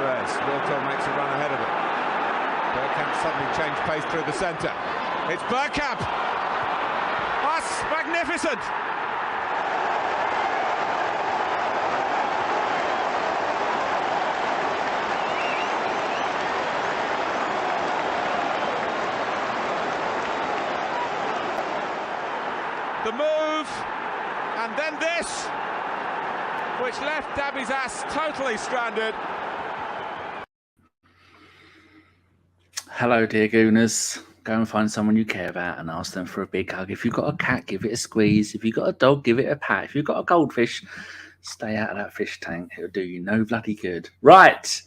Tavares. Wilton makes a run ahead of it. Bergkamp suddenly changed pace through the centre. It's Bergkamp! That's magnificent! The move, and then this, which left Dabby's ass totally stranded. Hello, dear Gooners. Go and find someone you care about and ask them for a big hug. If you've got a cat, give it a squeeze. If you've got a dog, give it a pat. If you've got a goldfish, stay out of that fish tank. It'll do you no bloody good. Right.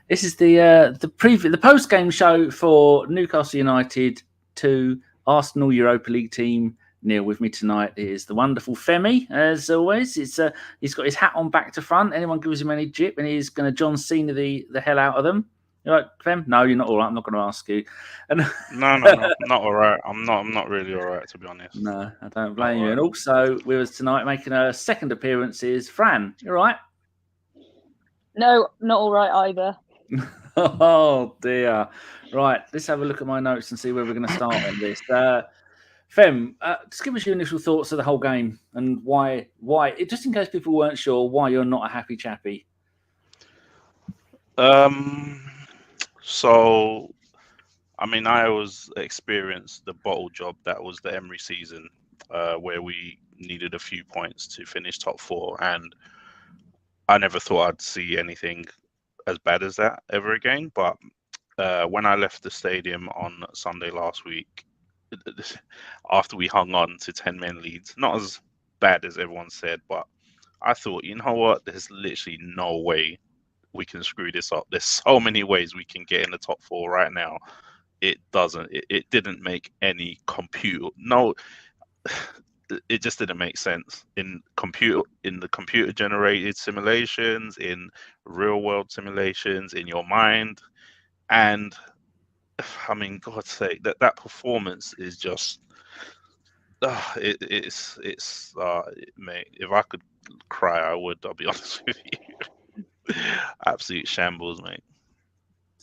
This is the post-game show for Newcastle United to Arsenal Europa League team. Neil, with me tonight is the wonderful Femi, as always. He's got his hat on back to front. Anyone gives him any jip, and he's going to John Cena the hell out of them. You're right, Fem? No, you're not all right. I'm not going to ask you. And No, not all right. I'm not really all right, to be honest. No, I don't blame you. Right. And also with us tonight, making a second appearance, is Fran. You all right? No, not all right either. Oh dear. Right, let's have a look at my notes and see where we're going to start on this. Fem, just give us your initial thoughts of the whole game and why, just in case people weren't sure, why you're not a happy chappy. So, I mean, I always experienced the bottle job that was the Emery season, where we needed a few points to finish top four, and I never thought I'd see anything as bad as that ever again. But when I left the stadium on Sunday last week, after we hung on to 10-man leads, not as bad as everyone said, but I thought, you know what, there's literally no way we can screw this up. There's so many ways we can get in the top four right now. It didn't make any it just didn't make sense in the computer generated simulations, in real world simulations, in your mind. And I mean, God's sake, that performance is just mate, if I could cry, I would. I'll be honest with you. Absolute shambles, mate.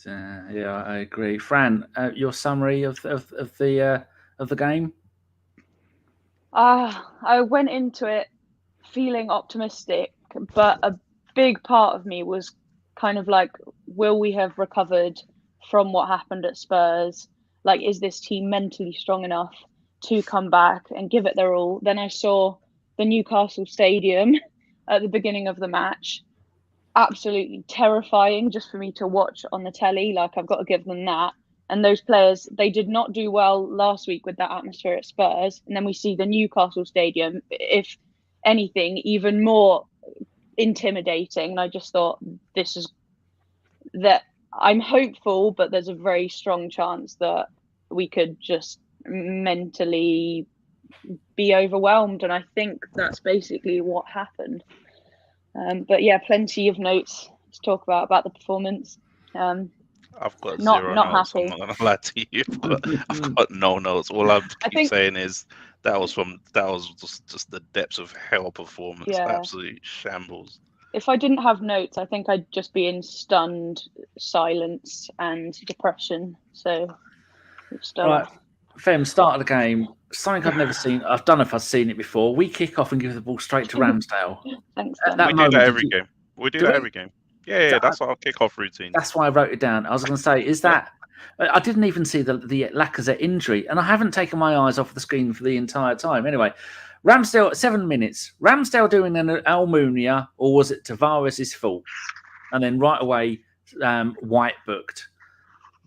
Yeah, I agree. Fran, your summary of the game? I went into it feeling optimistic, but a big part of me was kind of like, will we have recovered from what happened at Spurs? Like, is this team mentally strong enough to come back and give it their all? Then I saw the Newcastle Stadium at the beginning of the match. Absolutely terrifying just for me to watch on the telly. Like, I've got to give them that. And those players, they did not do well last week with that atmosphere at Spurs. And then we see the Newcastle Stadium, if anything, even more intimidating. And I just thought, this is that I'm hopeful, but there's a very strong chance that we could just mentally be overwhelmed. And I think that's basically what happened. But yeah, plenty of notes to talk about the performance. I've got not zero notes. happy. I'm not gonna lie to you. I've got no notes. All I keep saying is that was just the depths of hell performance. Yeah. Absolute shambles. If I didn't have notes, I think I'd just be in stunned silence and depression. So, right, Fem, start of the game. Something I've never seen. I don't know if I've seen it before. We kick off and give the ball straight to Ramsdale. Thanks. We do that every game. We do that every game. Yeah, that's our kick-off routine. That's why I wrote it down. I was going to say, is that... I didn't even see the Lacazette injury, and I haven't taken my eyes off the screen for the entire time. Anyway, Ramsdale, 7 minutes. Ramsdale doing an Almunia, or was it Tavares' fault? And then right away, White booked.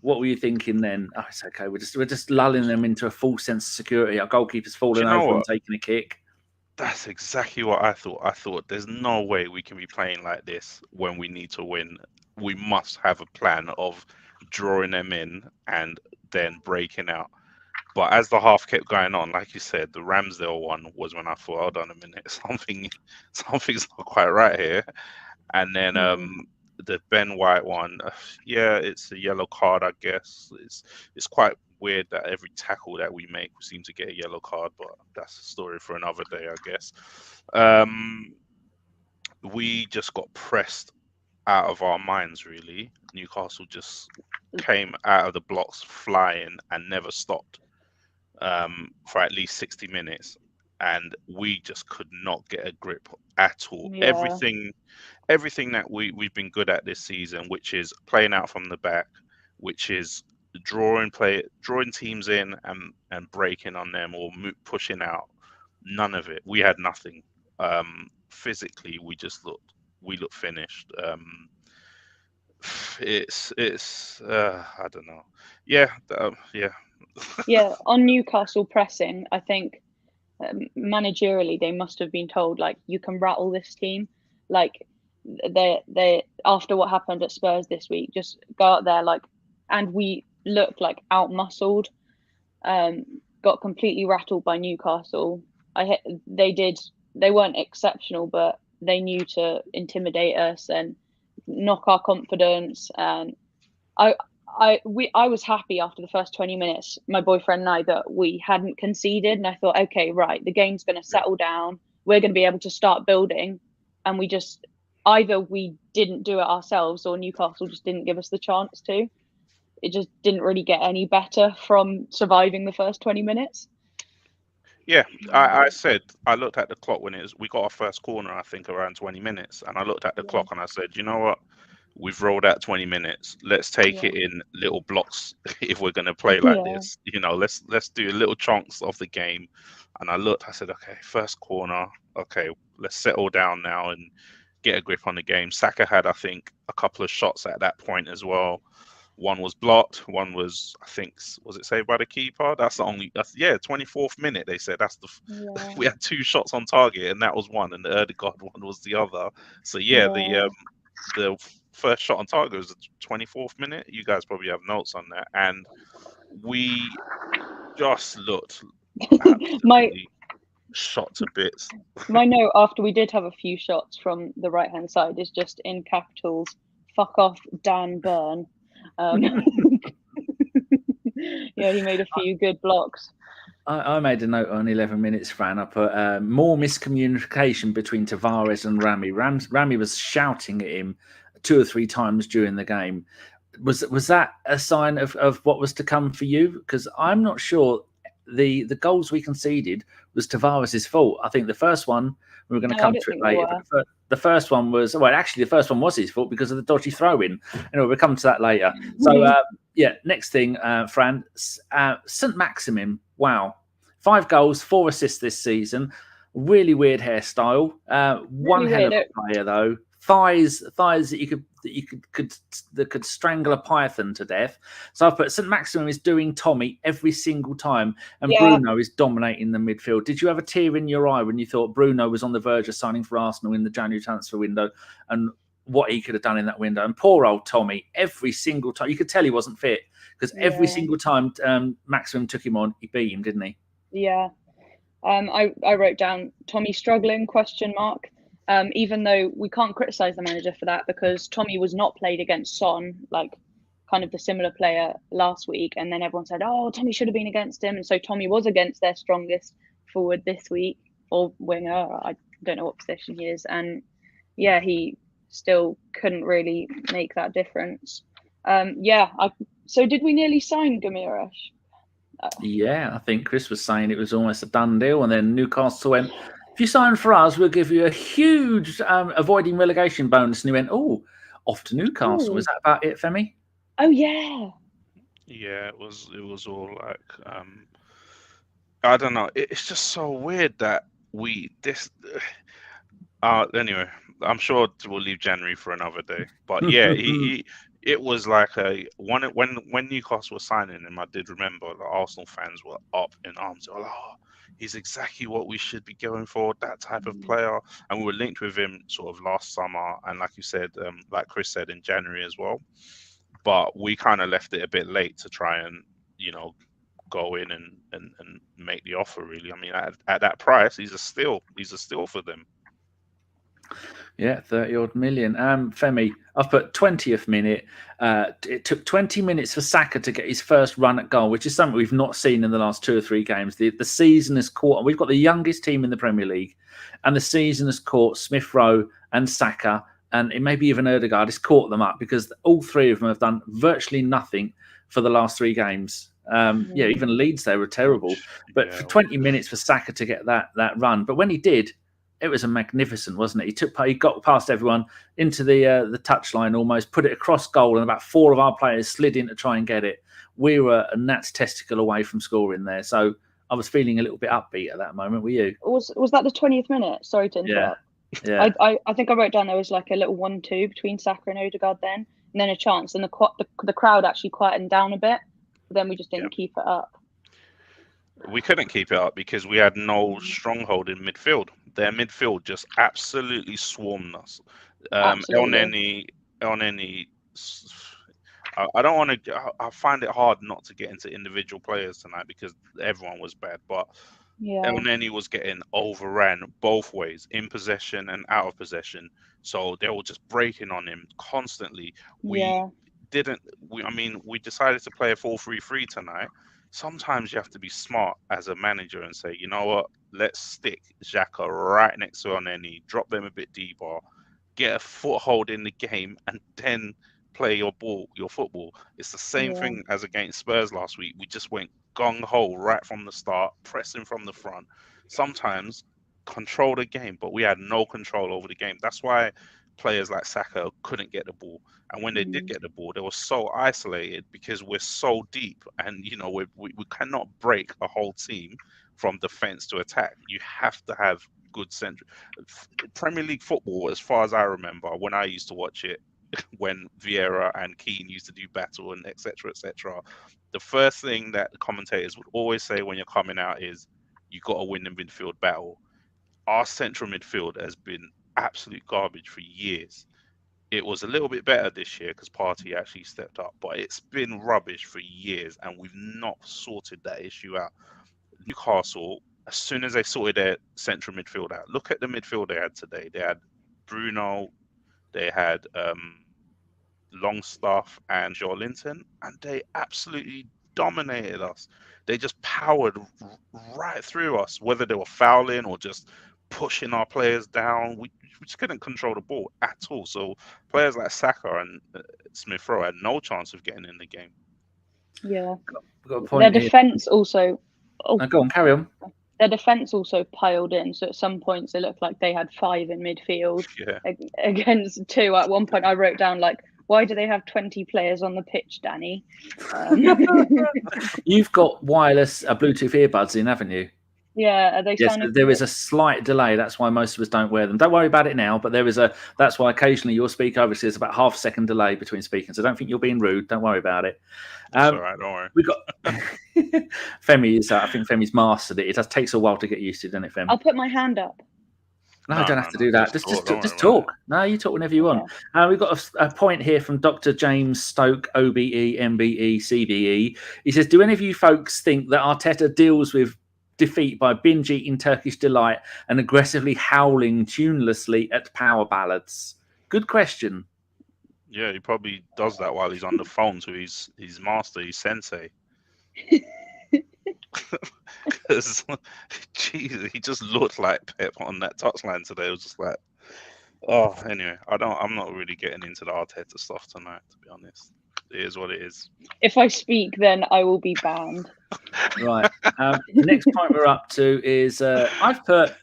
What were you thinking then? Oh, it's okay. We're just lulling them into a false sense of security. Our goalkeeper's falling over and taking a kick. That's exactly what I thought. I thought there's no way we can be playing like this when we need to win. We must have a plan of drawing them in and then breaking out. But as the half kept going on, like you said, the Ramsdale one was when I thought, hold on a minute, something's not quite right here. And then the Ben White one, yeah, it's a yellow card, I guess. It's quite weird that every tackle that we make, we seem to get a yellow card, but that's a story for another day, I guess. We just got pressed out of our minds, really. Newcastle just came out of the blocks flying and never stopped for at least 60 minutes. And we just could not get a grip at all. Yeah. Everything that we've been good at this season, which is playing out from the back, which is drawing teams in and breaking on them or pushing out. None of it. We had nothing. Physically, we looked finished. It's I don't know. Yeah. Yeah. On Newcastle pressing, I think managerially they must have been told, like, you can rattle this team. Like, they after what happened at Spurs this week, just go out there, like, and we looked like out muscled. Got completely rattled by Newcastle. They weren't exceptional, but they knew to intimidate us and knock our confidence. And I was happy after the first 20 minutes, my boyfriend and I, that we hadn't conceded. And I thought, okay, right, the game's going to settle down. We're going to be able to start building. And we just, either we didn't do it ourselves or Newcastle just didn't give us the chance to. It just didn't really get any better from surviving the first 20 minutes. Yeah, I said, I looked at the clock when we got our first corner, I think around 20 minutes. And I looked at the clock and I said, you know what? We've rolled out 20 minutes. Let's take it in little blocks if we're going to play like this. You know, let's do little chunks of the game. And I looked, I said, okay, first corner. Okay, let's settle down now and get a grip on the game. Saka had, I think, a couple of shots at that point as well. One was blocked. One was, I think, was it saved by the keeper? That's 24th minute. They said we had 2 shots on target, and that was one, and the Erdegaard one was the other. So the first shot on target was the 24th minute. You guys probably have notes on that, and we just looked shot to bits. My note after we did have a few shots from the right hand side is just in capitals: "Fuck off, Dan Burn." Yeah, he made a few good blocks. I made a note on 11 minutes, Fran. I put more miscommunication between Tavares and Rami. Rami was shouting at him 2 or 3 times during the game. Was that a sign of what was to come for you? Because I'm not sure the goals we conceded was Tavares' fault. I think the first one, we were going to come to it later. The first one was, well, actually, the first one was his fault because of the dodgy throw-in. Anyway, we'll come to that later. So, next thing, Fran, St. Maximin, wow. 5 goals, 4 assists this season. Really weird hairstyle. One hell of a player, though. Thighs that could strangle a python to death. So I've put St. Maximin is doing Tommy every single time, and Bruno is dominating the midfield. Did you have a tear in your eye when you thought Bruno was on the verge of signing for Arsenal in the January transfer window, and what he could have done in that window? And poor old Tommy, every single time, you could tell he wasn't fit, because every single time Maximin took him on, he beat him, didn't he? Yeah. I wrote down Tommy struggling, ? Even though we can't criticise the manager for that, because Tommy was not played against Son, like kind of the similar player last week, and then everyone said, oh, Tommy should have been against him, and so Tommy was against their strongest forward this week, or winger, I don't know what position he is, and he still couldn't really make that difference. So did we nearly sign Gabriel? Yeah, I think Chris was saying it was almost a done deal, and then Newcastle went, if you sign for us, we'll give you a huge avoiding relegation bonus. And he went, off to Newcastle. Was that about it, Femi? Oh, yeah. Yeah, it was all like, I don't know. It's just so weird that anyway, I'm sure we'll leave January for another day. But yeah, it was like when Newcastle was signing him, I did remember the Arsenal fans were up in arms. They were like, he's exactly what we should be going for, that type of player. And we were linked with him sort of last summer. And like you said, like Chris said, in January as well. But we kind of left it a bit late to try and, go in and make the offer, really. I mean, at that price, he's a steal for them. Yeah, 30-odd million. Femi, I've put 20th minute. It took 20 minutes for Saka to get his first run at goal, which is something we've not seen in the last 2 or 3 games. The season has caught. We've got the youngest team in the Premier League, and the season has caught Smith Rowe and Saka and it maybe even Ødegaard has caught them up, because all three of them have done virtually nothing for the last 3 games. Yeah, even Leeds, they were terrible. But for 20 minutes for Saka to get that run. But when he did, it was a magnificent, wasn't it? He got past everyone into the touchline almost, put it across goal, and about 4 of our players slid in to try and get it. We were a gnat's testicle away from scoring there. So I was feeling a little bit upbeat at that moment. Were you? Was that the 20th minute? Sorry to interrupt. Yeah. I think I wrote down there was like a little 1-2 between Saka and Ødegaard then, and then a chance, and the crowd actually quietened down a bit. But then we just didn't keep it up. We couldn't keep it up because we had no stronghold in midfield. Their midfield just absolutely swarmed us. Elneny, I don't want to. I find it hard not to get into individual players tonight because everyone was bad. But Elneny was getting overran both ways, in possession and out of possession. So they were just breaking on him constantly. We decided to play a 4-3-3 tonight. Sometimes you have to be smart as a manager and say, you know what, let's stick Xhaka right next to Elneny, drop them a bit deeper, get a foothold in the game, and then play your football. It's the same thing as against Spurs last week. We just went gung-ho right from the start, pressing from the front. Sometimes control the game, but we had no control over the game. That's why players like Saka couldn't get the ball. And when they did get the ball, they were so isolated because we're so deep. And, you know, we cannot break a whole team from defence to attack. You have to have good central. Premier League football, as far as I remember, when I used to watch it, when Vieira and Keane used to do battle and etc., the first thing that the commentators would always say when you're coming out is, you got to win the midfield battle. Our central midfield has been absolute garbage for years. It was a little bit better this year because Partey actually stepped up, but it's been rubbish for years and we've not sorted that issue out. Newcastle, as soon as they sorted their central midfield out, look at the midfield they had today. They had Bruno, they had Longstaff and Joelinton, and they absolutely dominated us. They just powered right through us, whether they were fouling or just pushing our players down. We just couldn't control the ball at all. So players like Saka and Smith Rowe had no chance of getting in the game. Yeah. Got a point Their defence also... go on, carry on. Their defence also piled in. So at some points, it looked like they had 5 in midfield against 2. At one point, I wrote down, like, why do they have 20 players on the pitch, Danny? You've got wireless Bluetooth earbuds in, haven't you? Yeah, are they there is a slight delay. That's why most of us don't wear them. Don't worry about it now, but that's why occasionally you'll speak. Obviously, there's about half a second delay between speaking. So don't think you're being rude. Don't worry about it. That's all right, don't worry. We've got Femi is I think Femi's mastered it. It takes a while to get used to, doesn't it, Femi? I'll put my hand up. No, I don't have to do that. Just talk. No, you talk whenever you want. We've got a point here from Dr. James Stoke, OBE, MBE, CBE. He says, do any of you folks think that Arteta deals with defeat by binge-eating Turkish delight and aggressively howling tunelessly at power ballads? Good question. Yeah, he probably does that while he's on the phone to his master, his sensei. Because, Jesus, he just looked like Pep on that touchline today. It was just like, anyway, I'm not really getting into the Arteta stuff tonight, to be honest. It is what it is. If I speak, then I will be banned. Right. The next point we're up to is I've put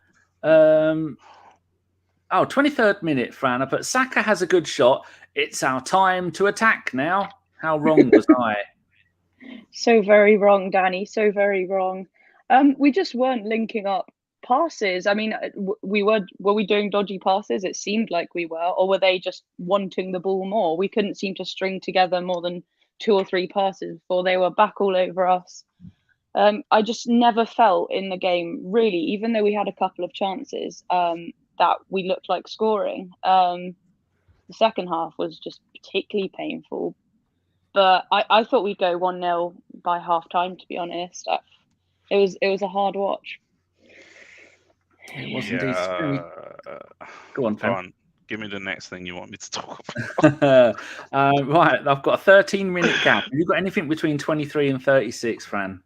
23rd minute, Fran. I put Saka has a good shot. It's our time to attack now. How wrong was I? So very wrong, Danny. So very wrong. We just weren't linking up passes. I mean, were we doing dodgy passes? It seemed like we were, or were they just wanting the ball more? We couldn't seem to string together more than 2 or 3 passes before they were back all over us. I just never felt in the game, really, even though we had a couple of chances, that we looked like scoring. The second half was just particularly painful. But I thought we'd go 1-0 by half time, to be honest. It was a hard watch. It was indeed. Go on, Fran. Give me the next thing you want me to talk about. Right, I've got a 13-minute gap. Have you got anything between 23 and 36, Fran?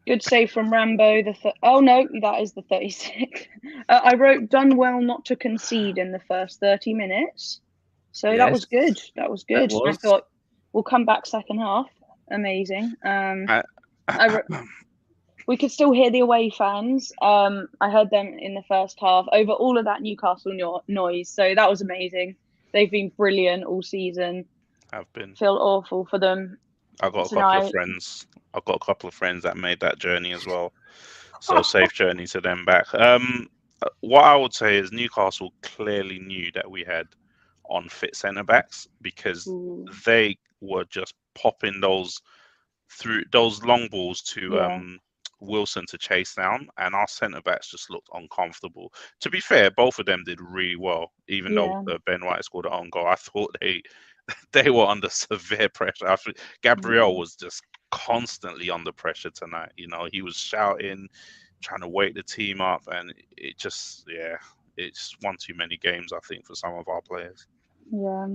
Good save from Rambo. Oh no, that is the 36th. I wrote done well not to concede in the first 30 minutes. So that was good. That was good. I thought we'll come back second half. Amazing. We could still hear the away fans. I heard them in the first half over all of that Newcastle noise. So that was amazing. They've been brilliant all season. Have been. Feel awful for them. I've got a couple of friends. I've got a couple of friends that made that journey as well. So safe journey to them back. What I would say is Newcastle clearly knew that we had unfit centre backs because they were just popping those long balls to Wilson to chase down, and our centre backs just looked uncomfortable. To be fair, both of them did really well, even though Ben White scored an own goal. I thought they were under severe pressure. Gabriel was just constantly under pressure tonight. You know, he was shouting, trying to wake the team up, and it just, it's one too many games, I think, for some of our players. Yeah,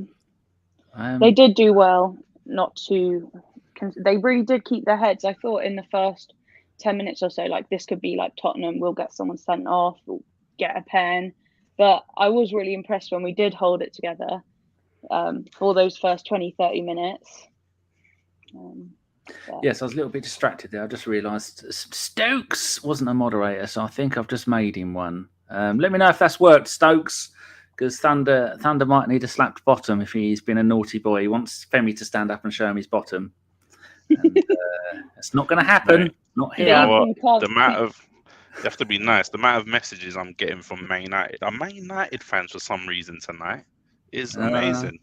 they did do well not to. They really did keep their heads. I thought in the first 10 minutes or so, like this could be like Tottenham. We'll get someone sent off, we'll get a pen. But I was really impressed when we did hold it together for those first 20-30 minutes. Yes, I was a little bit distracted there. I just realised Stokes wasn't a moderator, so I think I've just made him one. Let me know if that's worked, Stokes, because Thunder might need a slapped bottom if he's been a naughty boy. He wants Femi to stand up and show him his bottom. And, it's not going to happen. Mate, not here. You know, the amount of you have to be nice. The amount of messages I'm getting from Man United, our Man United fans for some reason tonight is amazing.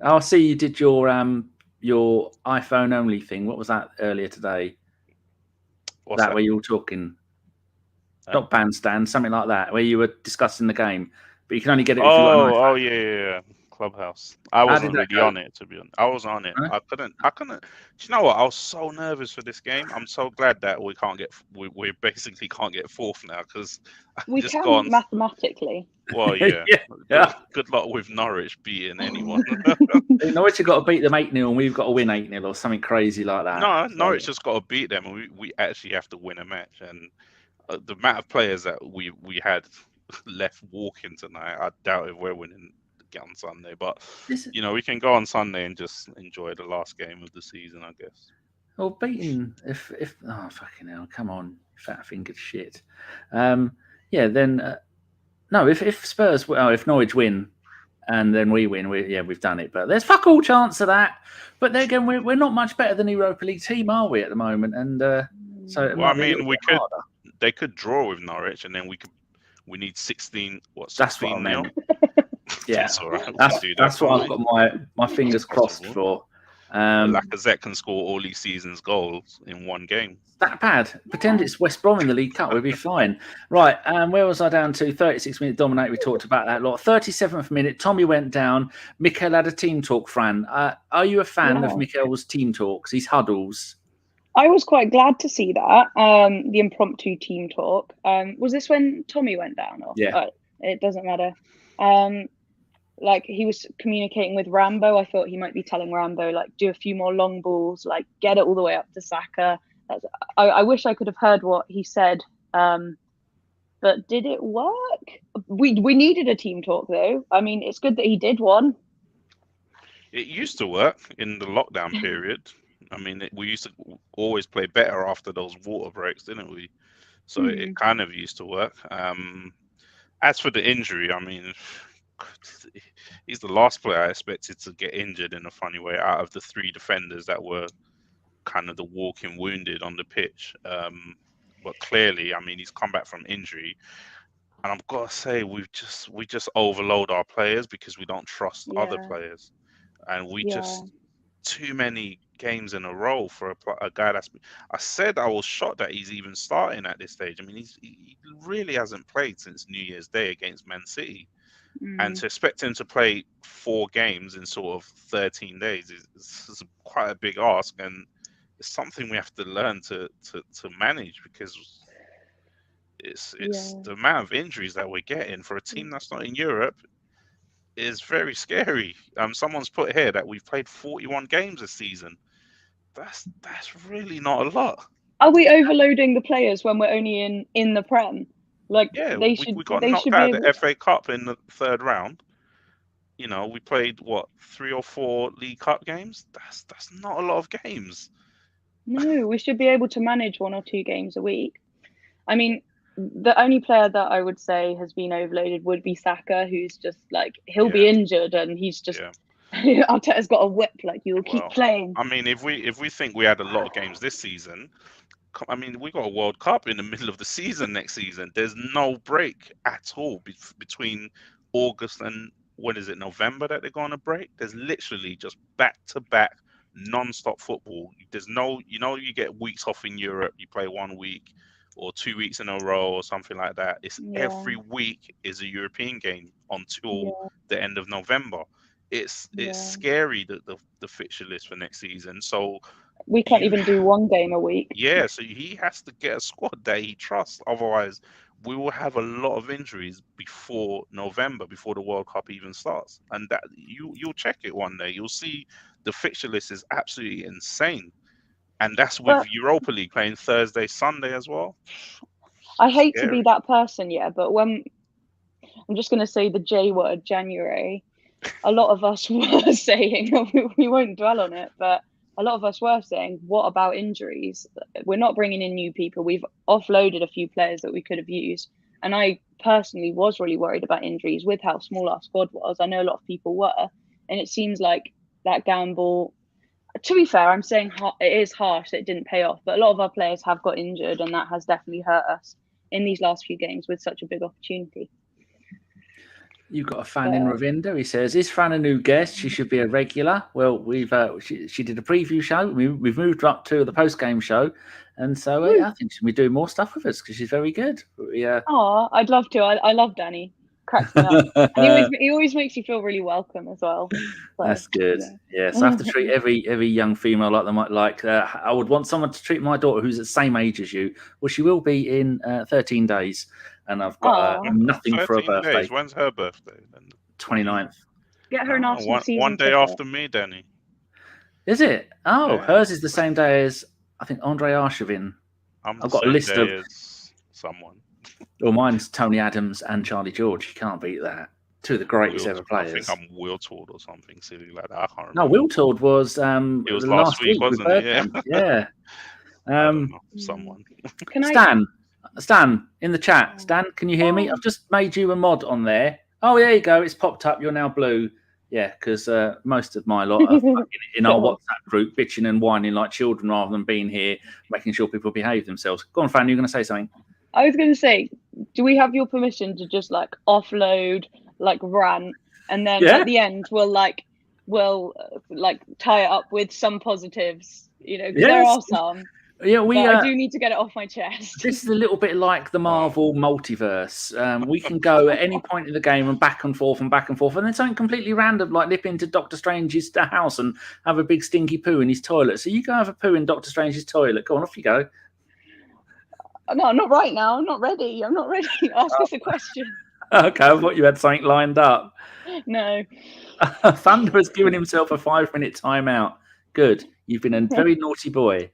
I see you did your iPhone only thing. What was that earlier today? What's that? Where you were talking, not bandstand, something like that, where you were discussing the game, but you can only get it if you got an iPhone. Oh yeah. Clubhouse. I wasn't really on it, to be honest. I was on it. Huh? I couldn't. Do you know what? I was so nervous for this game. I'm so glad that we basically can't get fourth now because we can mathematically. Well, yeah. Good luck with Norwich beating anyone. Norwich have got to beat them 8-0, and we've got to win 8-0 or something crazy like that. No, Norwich just got to beat them, and we actually have to win a match. And the amount of players that we had left walking tonight, I doubt if we're winning. Get on Sunday, but you know we can go on Sunday and just enjoy the last game of the season, I guess. Well, beating if fucking hell, come on, fat fingered shit. Then no, if Spurs, if Norwich win and then we win, we've done it. But there's fuck all chance of that. But then again, we're not much better than the Europa League team, are we, at the moment? And so well, I mean, they could draw with Norwich, and then we need 16. What? 16 That's what I now. meant. Yeah, that's all right. That's what I've got my fingers crossed for. Lacazette can score all these season's goals in one game. That bad? Pretend it's West Brom in the League Cup. We'll be fine. Right, where was I down to? 36-minute dominate. We talked about that a lot. 37th minute, Tommy went down. Mikel had a team talk, Fran. Are you a fan of Mikel's team talks, his huddles? I was quite glad to see that, the impromptu team talk. Was this when Tommy went down? Or? Yeah. It doesn't matter. Like he was communicating with Rambo. I thought he might be telling Rambo, like, do a few more long balls, like get it all the way up to Saka. I wish I could have heard what he said. But did it work? We needed a team talk though. I mean, it's good that he did one. It used to work in the lockdown period. I mean, we used to always play better after those water breaks, didn't we? So it kind of used to work. As for the injury, I mean, he's the last player I expected to get injured in a funny way out of the three defenders that were kind of the walking wounded on the pitch. But clearly, I mean, he's come back from injury. And I've got to say, we just overload our players because we don't trust other players. And we just too many games in a row for a guy that's. I said I was shocked that he's even starting at this stage. I mean, he really hasn't played since New Year's Day against Man City, and to expect him to play 4 games in sort of 13 days is quite a big ask, and it's something we have to learn to manage because it's the amount of injuries that we're getting for a team that's not in Europe is very scary. Someone's put here that we've played 41 games this season. That's really not a lot. Are we overloading the players when we're only in the Prem? Like we got knocked out of the FA Cup in the third round. You know, we played 3 or 4 League Cup games. That's not a lot of games. No, we should be able to manage 1 or 2 games a week. I mean, the only player that I would say has been overloaded would be Saka, who's just like he'll be injured and he's just Arteta's got a whip, like you'll keep playing. I mean, if we think we had a lot of games this season, I mean, we got a World Cup in the middle of the season next season. There's no break at all between August and November that they're going to break. There's literally just back-to-back non-stop football. There's no, you get weeks off in Europe. You play 1 week or 2 weeks in a row or something like that. It's every week is a European game until the end of November. It's scary, the fixture list for next season. So we can't even do 1 game a week. Yeah, so he has to get a squad that he trusts. Otherwise, we will have a lot of injuries before November, before the World Cup even starts. And that you'll check it one day. You'll see the fixture list is absolutely insane. And that's with Europa League playing Thursday, Sunday as well. I hate to be that person, but when I'm just going to say the J word, January, a lot of us were saying, we won't dwell on it, but a lot of us were saying, what about injuries? We're not bringing in new people. We've offloaded a few players that we could have used. And I personally was really worried about injuries with how small our squad was. I know a lot of people were. And it seems like that gamble, to be fair, I'm saying it is harsh that it didn't pay off. But a lot of our players have got injured, and that has definitely hurt us in these last few games with such a big opportunity. You've got a fan in Ravinder. He says, "Is Fran a new guest? She should be a regular." Well, we've she did a preview show. We've moved her up to the post game show, and so I think she'll be doing more stuff with us because she's very good. Oh, I'd love to. I love Danny. Cracks me up. And he always makes you feel really welcome as well. So, that's good. Yeah. So I have to treat every young female like they might like. I would want someone to treat my daughter who's the same age as you. Well, she will be in 13 days. And I've got nothing for her birthday. Days. When's her birthday? 29th. Get her an Arsenal season one day after me, Danny. Is it? Oh, hers is the same day as, I think, Andre Arshavin. I've got a list of someone. Well, mine's Tony Adams and Charlie George. You can't beat that. 2 of the greatest ever players. I think I'm Wiltord or something silly like that. I can't remember. No, Wiltord was it was last week, wasn't it? Yeah. Someone. Stan, in the chat. Stan, can you hear me? I've just made you a mod on there. Oh, there you go. It's popped up. You're now blue. Yeah, because most of my lot are in our WhatsApp group, bitching and whining like children rather than being here, making sure people behave themselves. Go on, Fran, you're going to say something. I was going to say, do we have your permission to just like offload, like rant, and then at the end we'll tie it up with some positives, because there are some. Yeah, I do need to get it off my chest. This is a little bit like the Marvel multiverse. We can go at any point in the game and back and forth, and then something completely random, like nip into Doctor Strange's house and have a big stinky poo in his toilet. So you go have a poo in Doctor Strange's toilet. Go on, off you go. No, not right now. I'm not ready. Ask us a question. Okay, I thought you had something lined up. No. Thunder has given himself a 5-minute timeout. Good. You've been a very naughty boy.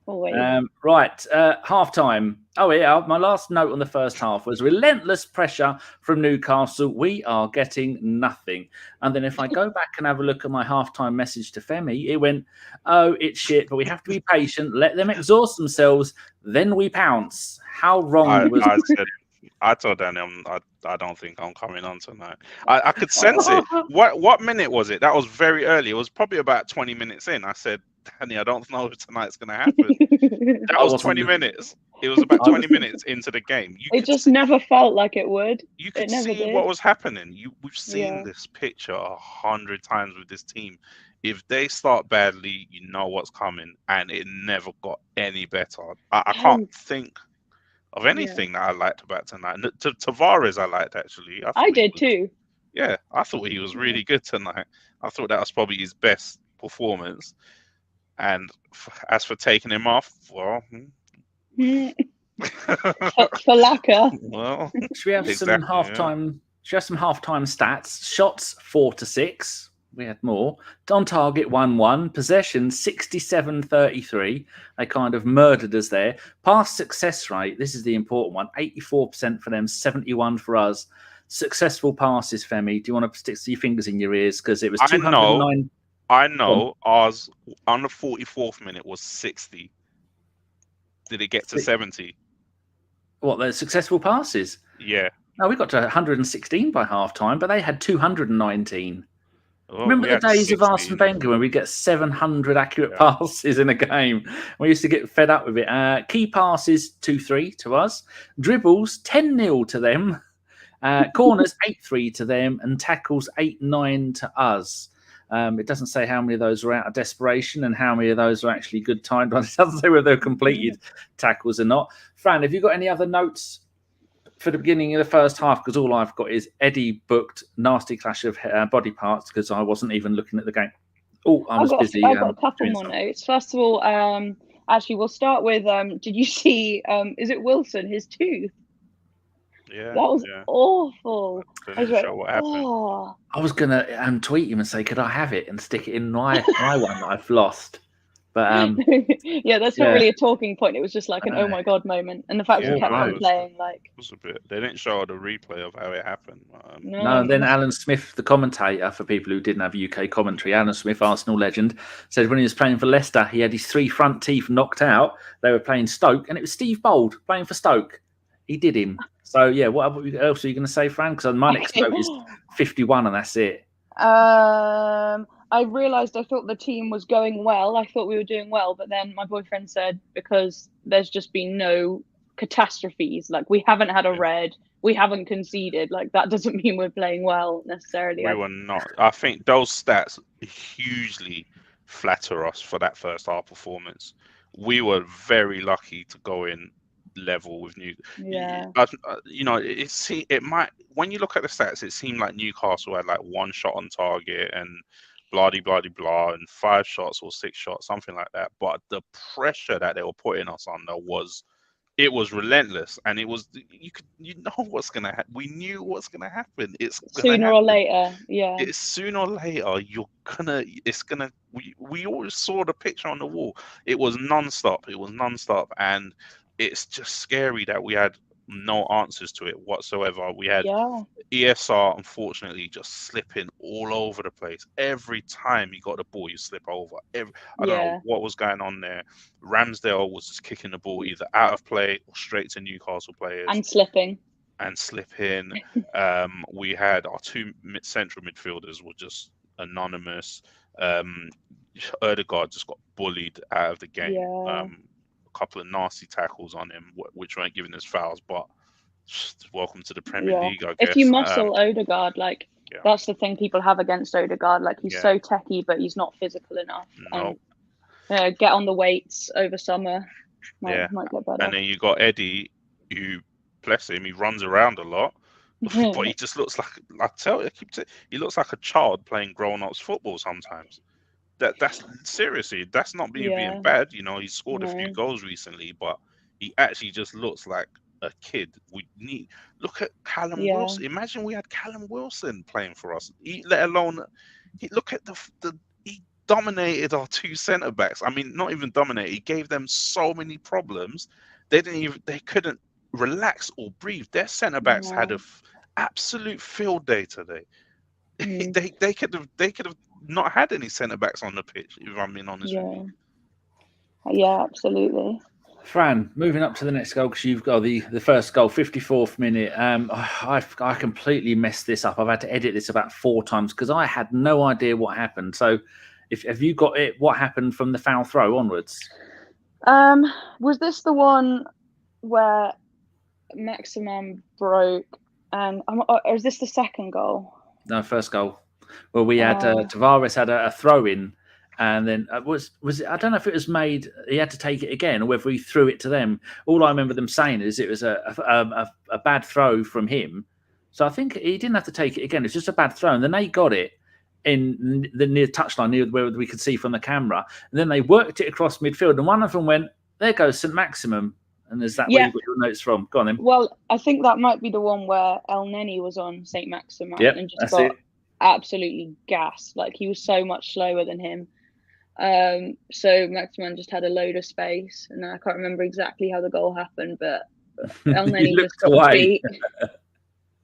Right, half time. My last note on the first half was relentless pressure from Newcastle. We are getting nothing. And then if I go back and have a look at my halftime message to Femi, it went, "Oh, it's shit, but we have to be patient. Let them exhaust themselves. Then we pounce." How wrong was I told Danny I don't think I'm coming on tonight. I could sense it. What minute was it? That was very early. It was probably about 20 minutes in. I said, Danny, I don't know if tonight's going to happen. That was 20 minutes. It was about 20 minutes into the game. It just never felt like it would. You could see what was happening. We've seen this picture 100 times with this team. If they start badly, you know what's coming, and it never got any better. I can't think of anything that I liked about tonight. Tavares I liked, actually. I did too. Yeah, I thought he was really good tonight. I thought that was probably his best performance. And as for taking him off, well... for Lacazette. Should we have some halftime? Should we have some halftime stats? Shots 4-6, We had more. On target 1-1. Possession 67-33. They kind of murdered us there. Pass success rate. This is the important one. 84% for them, 71 for us. Successful passes, Femi. Do you want to stick your fingers in your ears? Because it was 209. I know. Ours on the 44th minute was 60. Did it get to 70? What, the successful passes? Yeah. No, we got to 116 by half time, but they had 219. Oh, remember the days of Arsene Wenger when we get 700 accurate passes in a game? We used to get fed up with it. Key passes 2-3 to us. Dribbles 10-0 to them. Corners 8-3 to them. And tackles 8-9 to us. It doesn't say how many of those were out of desperation and how many of those are actually good timed ones. It doesn't say whether they're completed tackles or not. Fran, have you got any other notes for the beginning of the first half? Because all I've got is Eddie booked nasty clash of body parts because I wasn't even looking at the game. Oh, I was busy. I've got a couple more notes. First of all, actually, we'll start with, did you see, is it Wilson, his tooth? Yeah. That was awful. I was like, what happened. oh. I was going to tweet him and say, could I have it and stick it in my one that I've lost? But yeah, that's not really a talking point. It was just like an oh my god moment, and the fact he kept on playing like. It was a bit. They didn't show the replay of how it happened. No, and then Alan Smith, the commentator, for people who didn't have UK commentary, Alan Smith, Arsenal legend, said when he was playing for Leicester, he had his 3 front teeth knocked out. They were playing Stoke, and it was Steve Bold playing for Stoke. He did him. So yeah, what else are you going to say, Fran? Because my next note is 51, and that's it. I realised I thought the team was going well. I thought we were doing well, but then my boyfriend said because there's just been no catastrophes. Like we haven't had a red, we haven't conceded. Like that doesn't mean we're playing well necessarily. We were not. I think those stats hugely flatter us for that first half performance. We were very lucky to go in level with Newcastle. Yeah. You know, it might. When you look at the stats, it seemed like Newcastle had like 1 shot on target and blah blah and 5 shots or 6 shots, something like that. But the pressure that they were putting us under was relentless, and it was you know what's gonna happen. We knew what's gonna happen. It's sooner or later, yeah. It's sooner or later we always saw the picture on the wall. It was non-stop, and it's just scary that we had no answers to it whatsoever. We had ESR, unfortunately, just slipping all over the place. Every time he got the ball, you slip over. I don't know what was going on there. Ramsdale was just kicking the ball either out of play or straight to Newcastle players. And slipping. We had our 2 central midfielders were just anonymous. Ødegaard just got bullied out of the game. Yeah. A couple of nasty tackles on him, which weren't giving us fouls, but welcome to the Premier League, I guess. If you muscle Ødegaard, like that's the thing people have against Ødegaard. Like he's so techy, but he's not physical enough. No. And get on the weights over summer. Might get better. And then you got Eddie, who, bless him, he runs around a lot, but he just looks like he looks like a child playing grown-ups football sometimes. That's seriously, that's not being bad. You know, he scored a few goals recently, but he actually just looks like a kid. Look at Callum Wilson. Imagine we had Callum Wilson playing for us. Let alone, look at he dominated our 2 centre backs. I mean, not even dominate. He gave them so many problems. They couldn't relax or breathe. Their centre backs had an absolute field day today. They could have not had any centre backs on the pitch, if I'm being honest with you. Yeah, absolutely. Fran, moving up to the next goal, because you've got the first goal, 54th minute. I completely messed this up. I've had to edit this about 4 times because I had no idea what happened. So, have you got it? What happened from the foul throw onwards? Was this the one where Maximum broke? And or is this the second goal? No, first goal. Well, we had Tavares had a throw in, and then was it? I don't know if it was made. He had to take it again, or whether he threw it to them. All I remember them saying is it was a bad throw from him. So I think he didn't have to take it again. It's just a bad throw, and then they got it in the near touchline, near where we could see from the camera, and then they worked it across midfield, and one of them went, "There goes St. Maximum." And is that where you got your notes from? Go on then. Well, I think that might be the one where El Neni was on St. Maximum and just absolutely gassed. Like, he was so much slower than him. So Maximin just had a load of space, and I can't remember exactly how the goal happened, but Elneny just got away.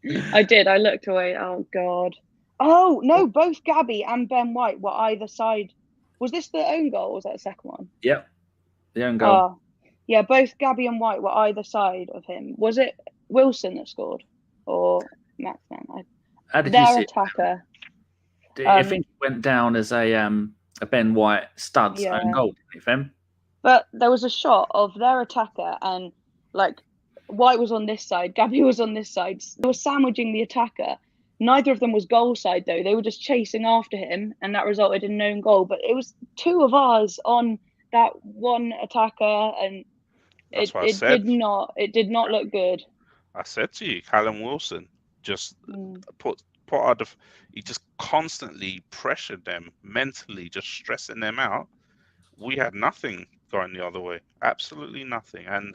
beat. I did. I looked away. Oh God. Oh no! Both Gabby and Ben White were either side. Was this the own goal? Or was that the second one? Yep, the own goal. Yeah, both Gabby and White were either side of him. Was it Wilson that scored or Maximin? How did Their you see attacker. I think it went down as a Ben White studs own goal, didn't it, Fem? But there was a shot of their attacker, and like White was on this side, Gabby was on this side. They were sandwiching the attacker. Neither of them was goal side though. They were just chasing after him, and that resulted in no goal. But it was two of ours on that one attacker, and it did not look good. I said to you, Callum Wilson just he just constantly pressured them mentally, just stressing them out. We had nothing going the other way, absolutely nothing. And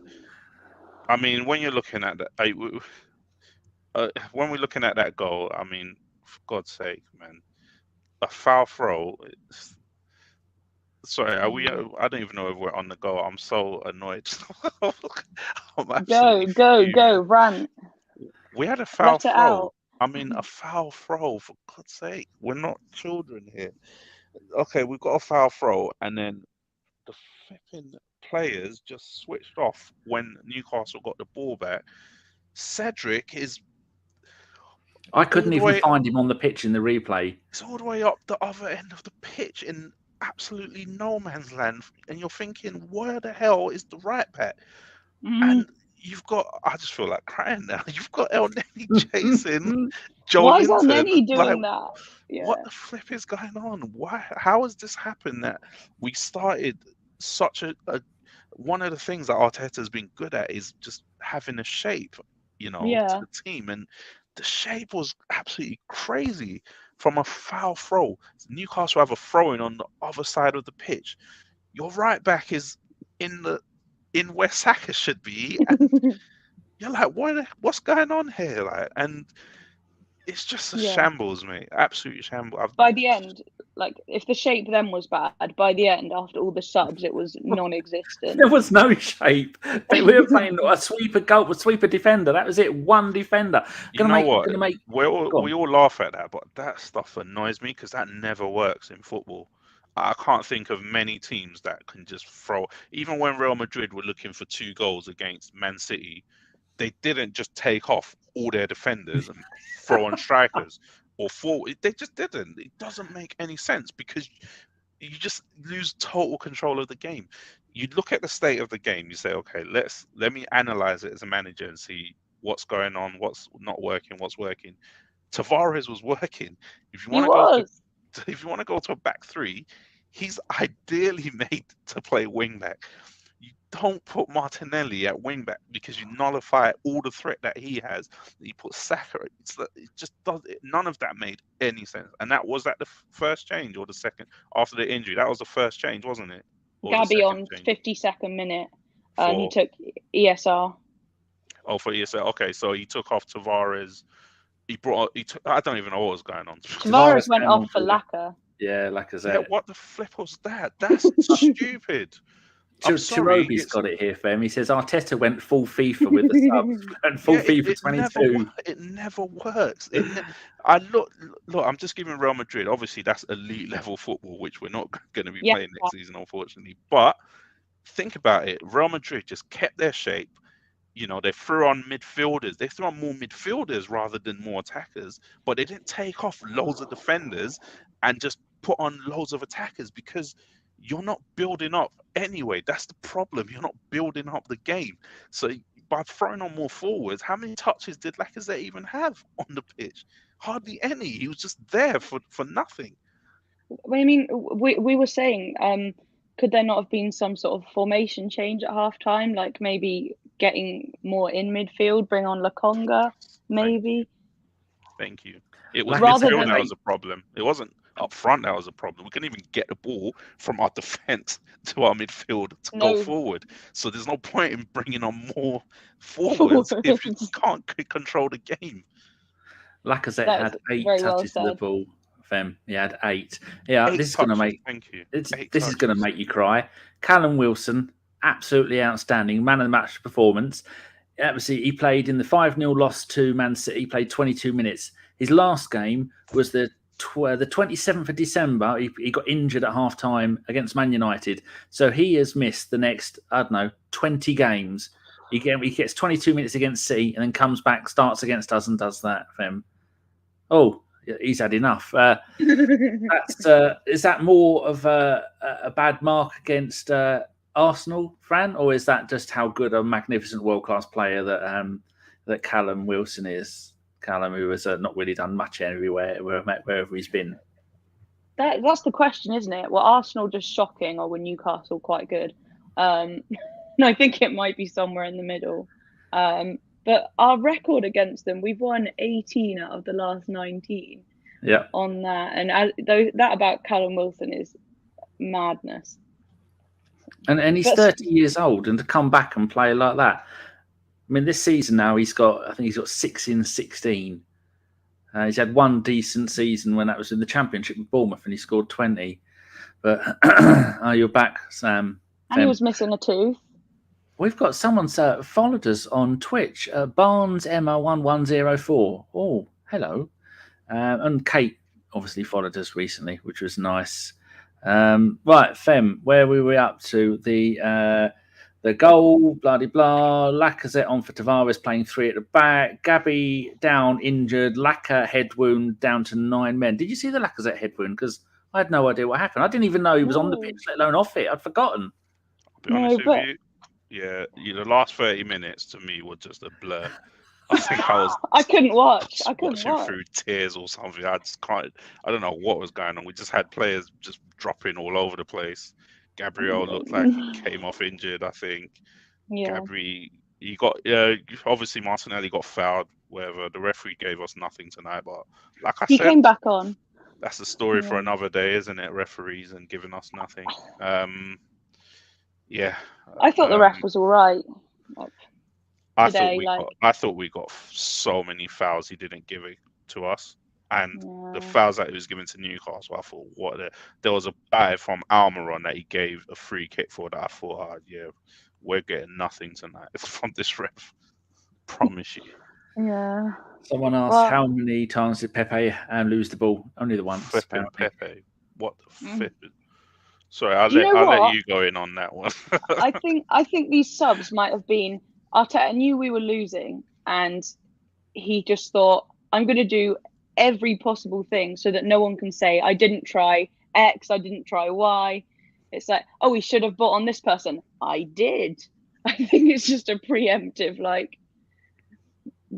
I mean, when you're looking at that, when we're looking at that goal, I mean, for God's sake, man, a foul throw. Sorry, are we? I don't even know if we're on the goal. I'm so annoyed. Go, rant. We had a foul Let it throw. out. I mean, a foul throw, for God's sake. We're not children here. Okay, we've got a foul throw, and then the flipping players just switched off when Newcastle got the ball back. Cedric is... I couldn't even find him on the pitch in the replay. It's all the way up the other end of the pitch in absolutely no man's land. And you're thinking, where the hell is the right back? And you've got... I just feel like crying now. You've got Elneny chasing Joe Why is Linton. Elneny doing that? Yeah. What the flip is going on? Why? How has this happened that we started such a one of the things that Arteta's been good at is just having a shape, to the team, and the shape was absolutely crazy from a foul throw. Newcastle have a throw-in on the other side of the pitch. Your right back is in where Saka should be, and you're like, what's going on here? Like, and it's just a shambles, mate. Absolute shambles. By the end, like, if the shape then was bad, by the end, after all the subs, it was non-existent. There was no shape. We were playing a sweeper defender. That was it. One defender. We all laugh at that, but that stuff annoys me because that never works in football. I can't think of many teams that can just throw. Even when Real Madrid were looking for 2 goals against Man City, they didn't just take off all their defenders and throw on strikers or forward. They just didn't. It doesn't make any sense because you just lose total control of the game. You look at the state of the game, you say, okay, let me analyze it as a manager and see what's going on, what's not working, what's working. Tavares was working. If you want to go to a back three, he's ideally made to play wing back. You don't put Martinelli at wing back because you nullify all the threat that he has. You put Saka. It just does. None of that made any sense. And was that the first change or the second after the injury? That was the first change, wasn't it? Gabby on 52nd minute. He took ESR. Oh, for ESR. Okay, so he took off Tavares. I don't even know what was going on. Tavares went off for Lacazette. Yeah, Lacazette. Yeah, what the flip was that? That's stupid. Chirobi's got it here, Fem. He says Arteta went full FIFA with the subs and full FIFA 22. It never works. Look, I'm just giving Real Madrid. Obviously, that's elite level football, which we're not going to be playing next season, unfortunately. But think about it. Real Madrid just kept their shape. They threw on midfielders. They threw on more midfielders rather than more attackers. But they didn't take off loads of defenders and just put on loads of attackers because you're not building up anyway. That's the problem. You're not building up the game. So by throwing on more forwards, how many touches did Lacazette even have on the pitch? Hardly any. He was just there for nothing. I mean, we were saying, could there not have been some sort of formation change at halftime? Like maybe getting more in midfield, bring on Lokonga, maybe? Thank you. It was midfield that was a problem. It wasn't up front that was a problem. We couldn't even get the ball from our defence to our midfield to go forward. So there's no point in bringing on more forwards if you can't control the game. Lacazette That had was 8 very well touches to the said. ball. Fem, he had 8. Yeah, 8 this is going to touches, make. Thank you. This 8 is going to touches. make you cry. Callum Wilson, absolutely outstanding, man of the match performance. Obviously, he played in the 5-0 loss to Man City. He played 22 minutes. His last game was the 27th of December. He got injured at half time against Man United. So he has missed the next, 20 games. He gets 22 minutes against City and then comes back, starts against us and does that. Fem. Oh, he's had enough. Is that more of a bad mark against Arsenal, Fran, or is that just how good a magnificent world-class player that Callum Wilson is? Callum, who has not really done much everywhere, wherever he's been. That's the question, isn't it? Were Arsenal just shocking, or were Newcastle quite good? No, I think it might be somewhere in the middle. But our record against them, we've won 18 out of the last 19. Yeah. On that, and that about Callum Wilson is madness. And he's 30 years old, and to come back and play like that. I mean, this season now I think he's got 6 in 16. He's had one decent season when that was in the Championship with Bournemouth, and he scored 20. But you're back, Sam. And he was missing a tooth. We've got someone followed us on Twitch, Barnes Emma 1104. Oh, hello. And Kate obviously followed us recently, which was nice. Right, Fem, where were we up to? The goal, blah, blah, blah. Lacazette on for Tavares, playing 3 at the back. Gabby down, injured. Lacazette head wound, down to 9 men. Did you see the Lacazette head wound? Because I had no idea what happened. I didn't even know he was on the pitch, let alone off it. I'd forgotten. I'll be honest with you. Yeah, the last 30 minutes to me were just a blur. I think I couldn't watch. Watching through tears or something. I don't know what was going on. We just had players just dropping all over the place. Gabriel looked like he came off injured, I think. Yeah. Gabriel, he got obviously Martinelli got fouled, whatever. The referee gave us nothing tonight, but like I said, he came back on. That's a story for another day, isn't it? Referees and giving us nothing. Yeah. I thought the ref was all right. I thought we got so many fouls he didn't give it to us, and the fouls that he was giving to Newcastle, I thought there was a battle from Almiron that he gave a free kick for that I thought, we're getting nothing tonight from this ref. Promise you. Yeah. Someone asked how many times did Pepe lose the ball? Only the once. Pepe. What the flip? Sorry, I'll let you go in on that one. I think these subs might have been. Arteta knew we were losing, and he just thought, I'm going to do every possible thing so that no one can say, I didn't try X, I didn't try Y. It's like, oh, we should have bought on this person. I did. I think it's just a preemptive,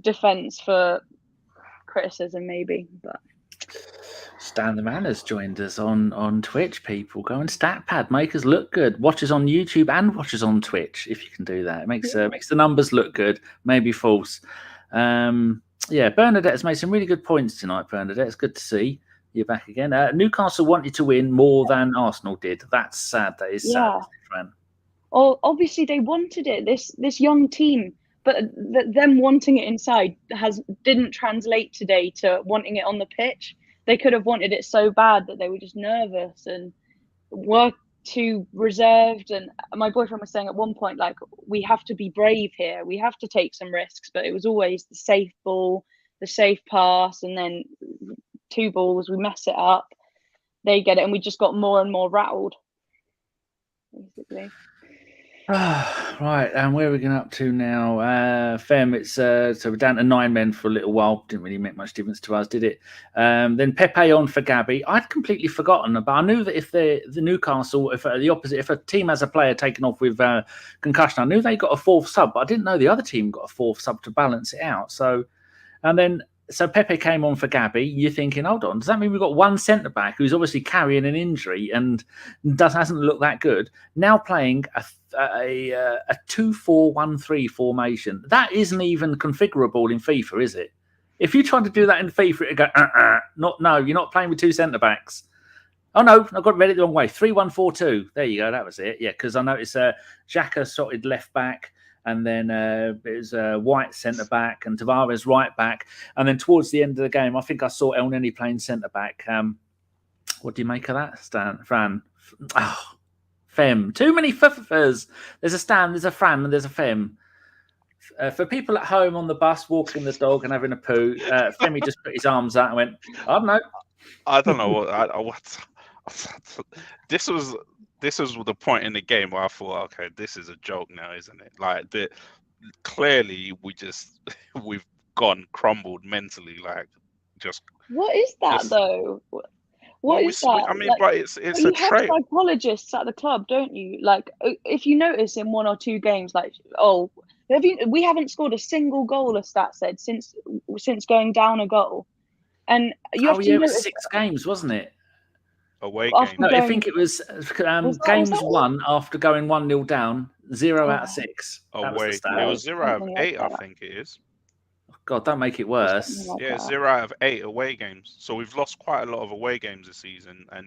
defense for criticism, maybe. But Stan the Man has joined us on Twitch, people. Go and StatPad, make us look good. Watch us on YouTube and watch us on Twitch, if you can do that. It makes the numbers look good, maybe false. Bernadette has made some really good points tonight, Bernadette. It's good to see you back again. Newcastle wanted to win more than Arsenal did. That's sad. That is sad, Fran. Oh, obviously they wanted it, this young team. But them wanting it inside didn't translate today to wanting it on the pitch. They could have wanted it so bad that they were just nervous and were too reserved. And my boyfriend was saying at one point, we have to be brave here. We have to take some risks. But it was always the safe ball, the safe pass, and then 2 balls, we mess it up. They get it, and we just got more and more rattled, basically. Right, and where are we going up to now? Fem, it's so we're down to 9 men for a little while. Didn't really make much difference to us, did it? Then Pepe on for Gabby. I'd completely forgotten, but I knew that if the Newcastle, if a team has a player taken off with concussion, I knew they got a 4th sub, but I didn't know the other team got a 4th sub to balance it out. So Pepe came on for Gabby. You're thinking, hold on, does that mean we've got one centre back who's obviously carrying an injury and hasn't looked that good? Now playing a 2-4-1-3 formation. That isn't even configurable in FIFA, is it? If you try to do that in FIFA, it'd go, no, you're not playing with 2 centre backs. Oh no, I got read it the wrong way. 3-1-4-2. There you go. That was it. Yeah, because I noticed Xhaka sorted left back. and then it was White centre back and Tavares right back, and then towards the end of the game, I think I saw El Neni playing centre back. What do you make of that, Fran? Oh, Fem. Too many F's. There's a Stan, there's a Fran, and there's a Fem. For people at home on the bus walking the dog and having a poo, Femi just put his arms out and went, I don't know what. This was the point in the game where I thought, okay, this is a joke now, isn't it? Like, clearly we've crumbled mentally. Like, just what is that though? What is that? I mean, like, but it's a trait. You have psychologists at the club, don't you? Like, if you notice in 1 or 2 games, like, we haven't scored a single goal, a stat said, since going down a goal. And you have to it was 6 games, wasn't it? Away games. No, I think it was game was 1 after going 1-0 down, 0 out of 6. Away. It was 0 out of 8, I think it is. God, don't make it worse. Like 0 out of 8 away games. So we've lost quite a lot of away games this season. And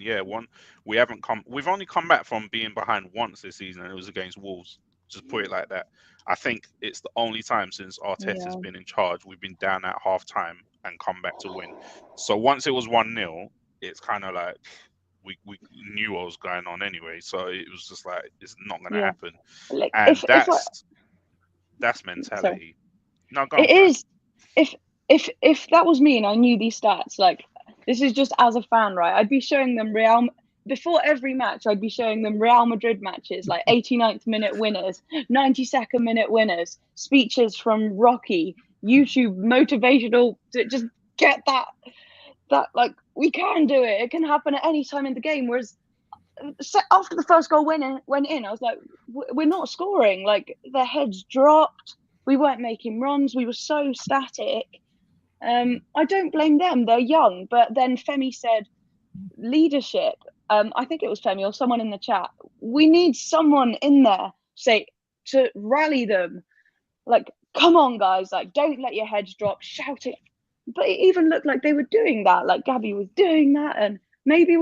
we've only come back from being behind once this season, and it was against Wolves. Just put it like that. I think it's the only time since Arteta's been in charge we've been down at half time and come back to win. So once it was 1-0, it's kind of like we knew what was going on anyway. So it was just like, it's not going to happen. Like, and that's mentality. Sorry. No, go it on. Is. If that was me and I knew these stats, like, this is just as a fan, right? I'd be showing them before every match, I'd be showing them Real Madrid matches, like 89th minute winners, 92nd minute winners, speeches from Rocky, YouTube motivational, to just get that like, we can do it. It can happen at any time in the game. Whereas after the first goal went in, I was like, we're not scoring. Like, their heads dropped. We weren't making runs. We were so static. I don't blame them. They're young. But then Femi said, leadership. I think it was Femi or someone in the chat. We need someone in there, to rally them. Like, come on, guys. Like, don't let your heads drop. Shout it. But it even looked like they were doing that. Like, Gabby was doing that. And maybe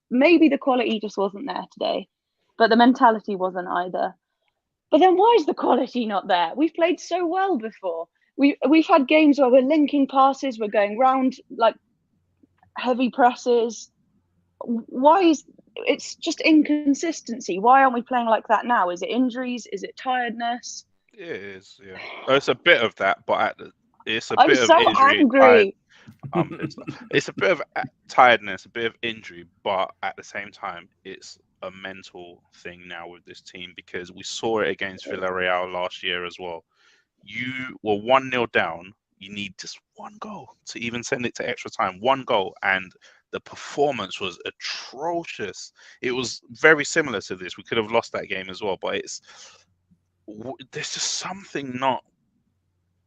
maybe the quality just wasn't there today. But the mentality wasn't either. But then why is the quality not there? We've played so well before. We've had games where we're linking passes, we're going round, like, heavy presses. It's just inconsistency. Why aren't we playing like that now? Is it injuries? Is it tiredness? It is, yeah. It's a bit of that, but it's a I'm bit of so injury. angry. It's a bit of tiredness, a bit of injury, but at the same time, it's a mental thing now with this team, because we saw it against Villarreal last year as well. You were 1-0 down. You need just one goal to even send it to extra time. One goal, and the performance was atrocious. It was very similar to this. We could have lost that game as well, but there's just something not.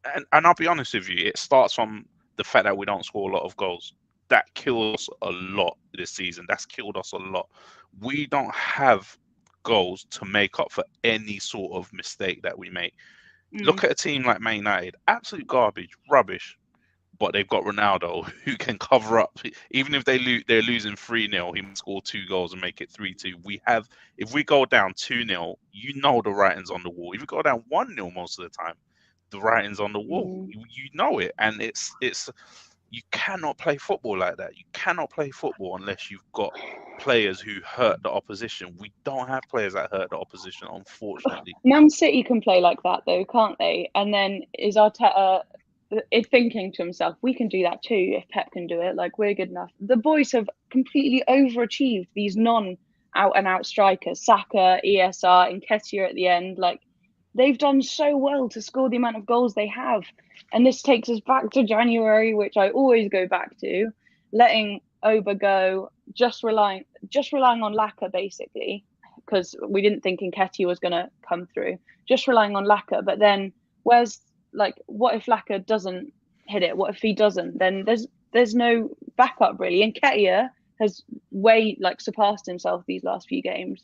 And I'll be honest with you, it starts from the fact that we don't score a lot of goals. That kills a lot this season. That's killed us a lot. We don't have goals to make up for any sort of mistake that we make. Look at a team like Man United, absolute garbage, rubbish, but they've got Ronaldo who can cover up. Even if they're losing 3-0, he can score 2 goals and make it 3-2. If we go down 2-0, you know the writing's on the wall. If we go down 1-0 most of the time, the writing's on the wall. You know it, and it's. You cannot play football like that. You cannot play football unless you've got players who hurt the opposition. We don't have players that hurt the opposition, unfortunately. Man City can play like that, though, can't they? And then is Arteta thinking to himself, we can do that too if Pep can do it. Like, we're good enough. The boys have completely overachieved these non-out-and-out strikers. Saka, ESR, Nketiah at the end. Like, they've done so well to score the amount of goals they have. And this takes us back to January, which I always go back to, letting Oba go, just relying on Laka, basically, because we didn't think Nketiah was going to come through. Just relying on Laka. But then what if Laka doesn't hit it? What if he doesn't? Then there's no backup, really. And Nketiah has surpassed himself these last few games.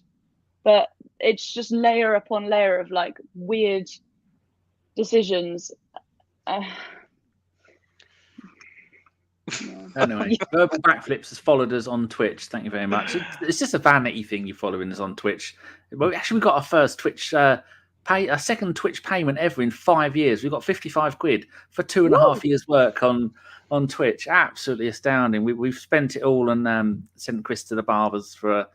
But it's just layer upon layer of, like, weird decisions. Anyway, Verbal Backflips has followed us on Twitch. Thank you very much. It's just a vanity thing, you following us on Twitch. Well, actually, we got our first Twitch pay a second Twitch payment ever in 5 years. We've got 55 quid for 2.5 years work on Twitch. Absolutely astounding. We've spent it all and sent Chris to the barbers to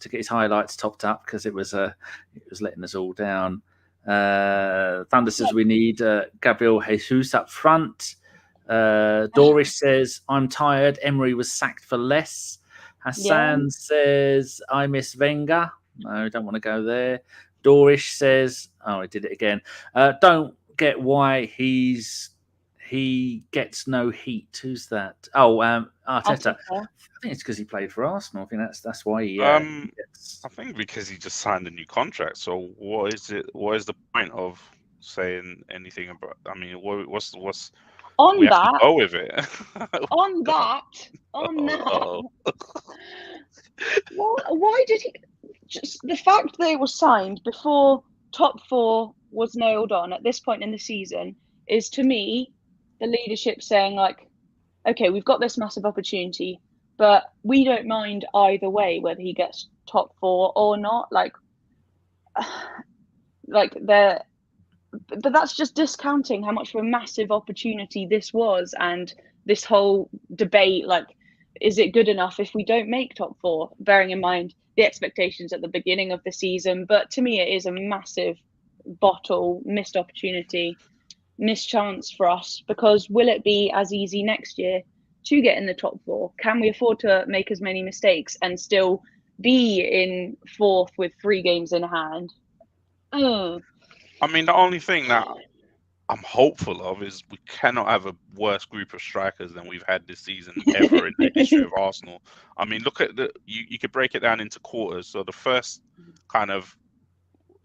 get his highlights topped up because it was letting us all down. Thunder says we need Gabriel Jesus up front. Dorish says I'm tired. Emery was sacked for less. Hassan says I miss Wenger. No, don't want to go there. Dorish says, I did it again. Don't get why he gets no heat. Who's that? Oh, Arteta. I think it's because he played for Arsenal. I think that's why he gets... I think because he just signed a new contract. So what is it? What is the point of saying anything about? I mean, what's on we that? Have to go with it. On that. Why did he? Just the fact they were signed before top 4 was nailed on at this point in the season is, to me, the leadership saying, like, okay, we've got this massive opportunity, but we don't mind either way whether he gets top 4 or not. Like but that's just discounting how much of a massive opportunity this was, and this whole debate, like, is it good enough if we don't make top 4? Bearing in mind the expectations at the beginning of the season. But to me, it is a massive missed opportunity, missed chance for us, because will it be as easy next year to get in the top 4? Can we afford to make as many mistakes and still be in 4th with 3 games in hand? I mean, the only thing that I'm hopeful of is we cannot have a worse group of strikers than we've had this season ever in the history of Arsenal. I mean, look at you could break it down into quarters. So the first kind of,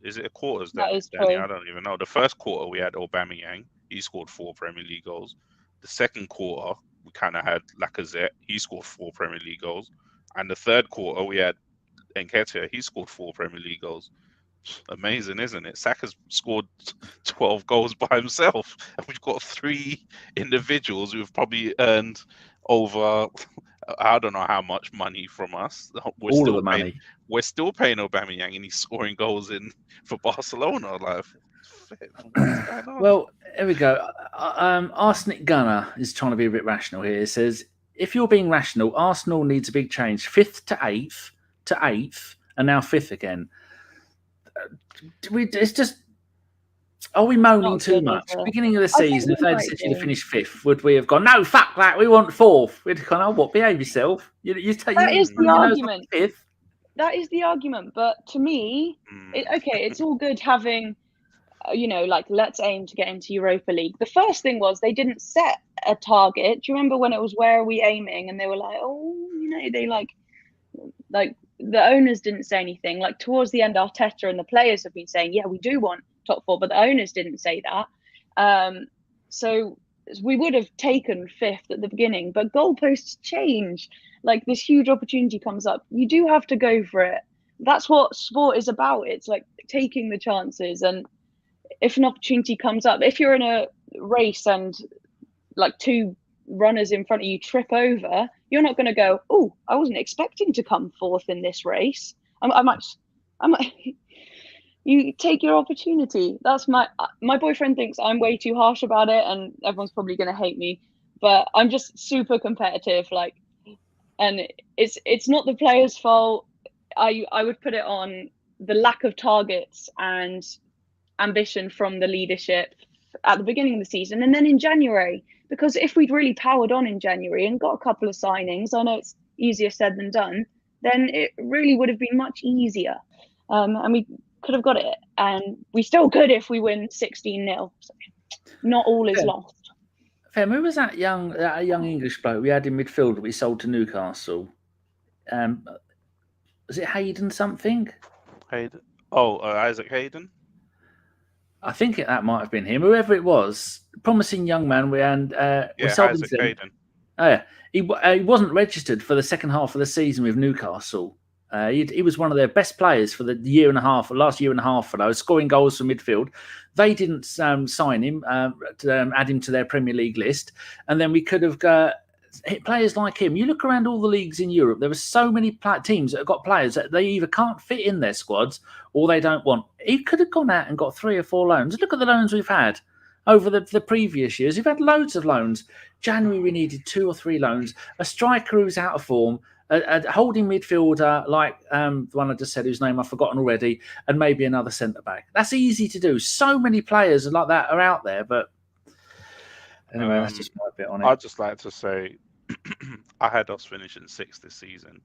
is it a quarters? That is Danny? true. I don't even know. The first quarter we had Aubameyang. He scored 4 Premier League goals. The second quarter we kind of had Lacazette. He scored 4 Premier League goals. And the third quarter we had Nketiah. He scored 4 Premier League goals. Amazing, isn't it? Saka's scored 12 goals by himself, and we've got 3 individuals who have probably earned over, I don't know how much money from us. All of the money. We're still paying Aubameyang, and he's scoring goals for Barcelona. Like, well, here we go. Arsenic Gunner is trying to be a bit rational here. He says, if you're being rational, Arsenal needs a big change. 5th to 8th, and now 5th again. It's just, are we moaning too much? Beginning of the season, if they'd said you to finish 5th, would we have gone, no, fuck that, we want 4th? We'd have gone, oh, what, behave yourself. That is the argument. That is the argument. But to me, it's all good having, let's aim to get into Europa League. The first thing was they didn't set a target. Do you remember when it was, where are we aiming? And they were like, they the owners didn't say anything. Like, towards the end, Arteta and the players have been saying, yeah, we do want top 4, but the owners didn't say that. So we would have taken 5th at the beginning, but goalposts change. Like, this huge opportunity comes up. You do have to go for it. That's what sport is about. It's like taking the chances. And if an opportunity comes up, if you're in a race and like 2 runners in front of you trip over, you're not going to go, oh, I wasn't expecting to come 4th in this race. I might you take your opportunity. That's my boyfriend thinks I'm way too harsh about it, and everyone's probably going to hate me, but I'm just super competitive, and it's not the players' fault. I would put it on the lack of targets and ambition from the leadership at the beginning of the season, and then in January. Because if we'd really powered on in January and got a couple of signings, I know it's easier said than done, then it really would have been much easier. And we could have got it. And we still could if we win 16-0. So not all is lost. Fem, who was that young English bloke we had in midfield that we sold to Newcastle? Was it Hayden something? Hayden? Oh, Isaac Hayden? I think that might have been him. Whoever it was, promising young man. We sold him to him. Oh, yeah. He wasn't registered for the second half of the season with Newcastle. He was one of their best players for the last year and a half for those, scoring goals from midfield. They didn't sign him to add him to their Premier League list. And then we could have players like him. You look around all the leagues in Europe, there are so many teams that have got players that they either can't fit in their squads or they don't want. He could have gone out and got 3 or 4 loans. Look at the loans we've had over the previous years. We've had loads of loans. January, we needed 2 or 3 loans. A striker who's out of form, a holding midfielder like the one I just said, whose name I've forgotten already, and maybe another centre-back. That's easy to do. So many players like that are out there, but anyway, that's just my bit on it. I'd just like to say, I had us finishing 6th this season,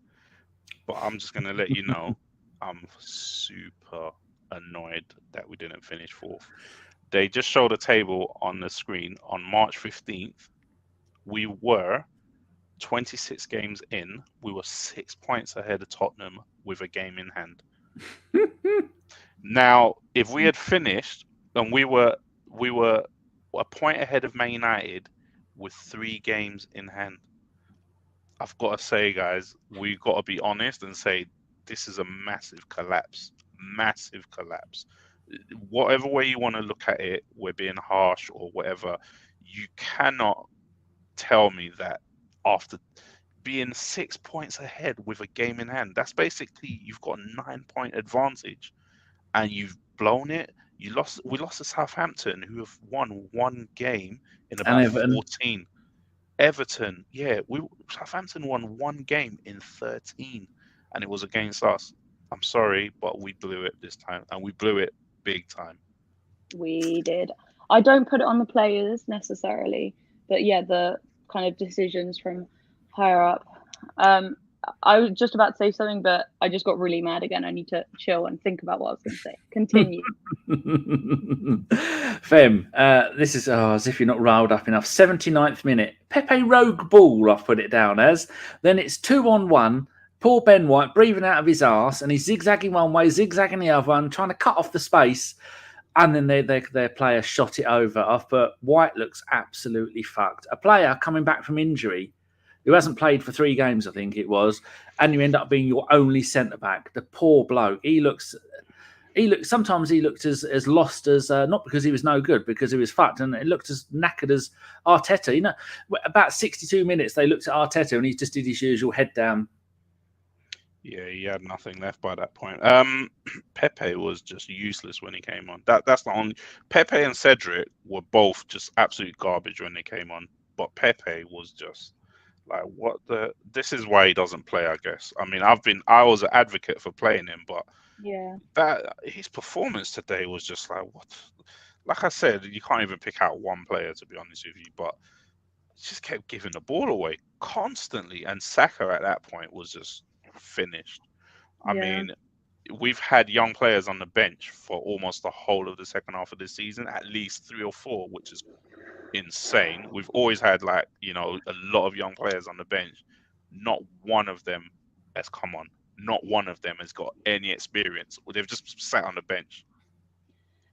but I'm just going to let you know, I'm super annoyed that we didn't finish 4th. They just showed a table on the screen. On March 15th, we were 26 games in. We were 6 points ahead of Tottenham with a game in hand. Now, if we had finished and we were a point ahead of Man United with 3 games in hand, I've got to say, guys, we've got to be honest and say this is a massive collapse. Massive collapse. Whatever way you want to look at it, we're being harsh or whatever. You cannot tell me that after being 6 points ahead with a game in hand, that's basically you've got a 9-point advantage, and you've blown it. We lost to Southampton, who have won 1 game in about 14. Everton, Southampton won 1 game in 13, and it was against us. I'm sorry, but we blew it this time, and we blew it big time. We did. I don't put it on the players necessarily, but yeah, the kind of decisions from higher up. I was just about to say something, but I just got really mad again. I need to chill and think about what I was going to say. Continue. Fem, this is as if you're not riled up enough. 79th minute. Pepe rogue ball, I've put it down as. Then it's 2-on-1. Poor Ben White breathing out of his arse, and he's zigzagging one way, zigzagging the other one, trying to cut off the space. And then their player shot it over. I've put White looks absolutely fucked. A player coming back from injury who hasn't played for 3 games, I think it was, and you end up being your only centre-back. The poor bloke. Sometimes he looked as lost as, not because he was no good, because he was fucked, and it looked as knackered as Arteta. You know, about 62 minutes, they looked at Arteta, and he just did his usual head down. Yeah, he had nothing left by that point. Pepe was just useless when he came on. That's the only. Pepe and Cedric were both just absolute garbage when they came on, but Pepe was just like, what the? This is why he doesn't play, I guess. I mean, I was an advocate for playing him, but yeah, that his performance today was just like, what? Like I said, you can't even pick out one player, to be honest with you, but he just kept giving the ball away constantly, and Saka at that point was just finished. I mean, we've had young players on the bench for almost the whole of the second half of this season, at least 3 or 4, which is insane. We've always had a lot of young players on the bench. Not one of them has come on. Not one of them has got any experience. They've just sat on the bench.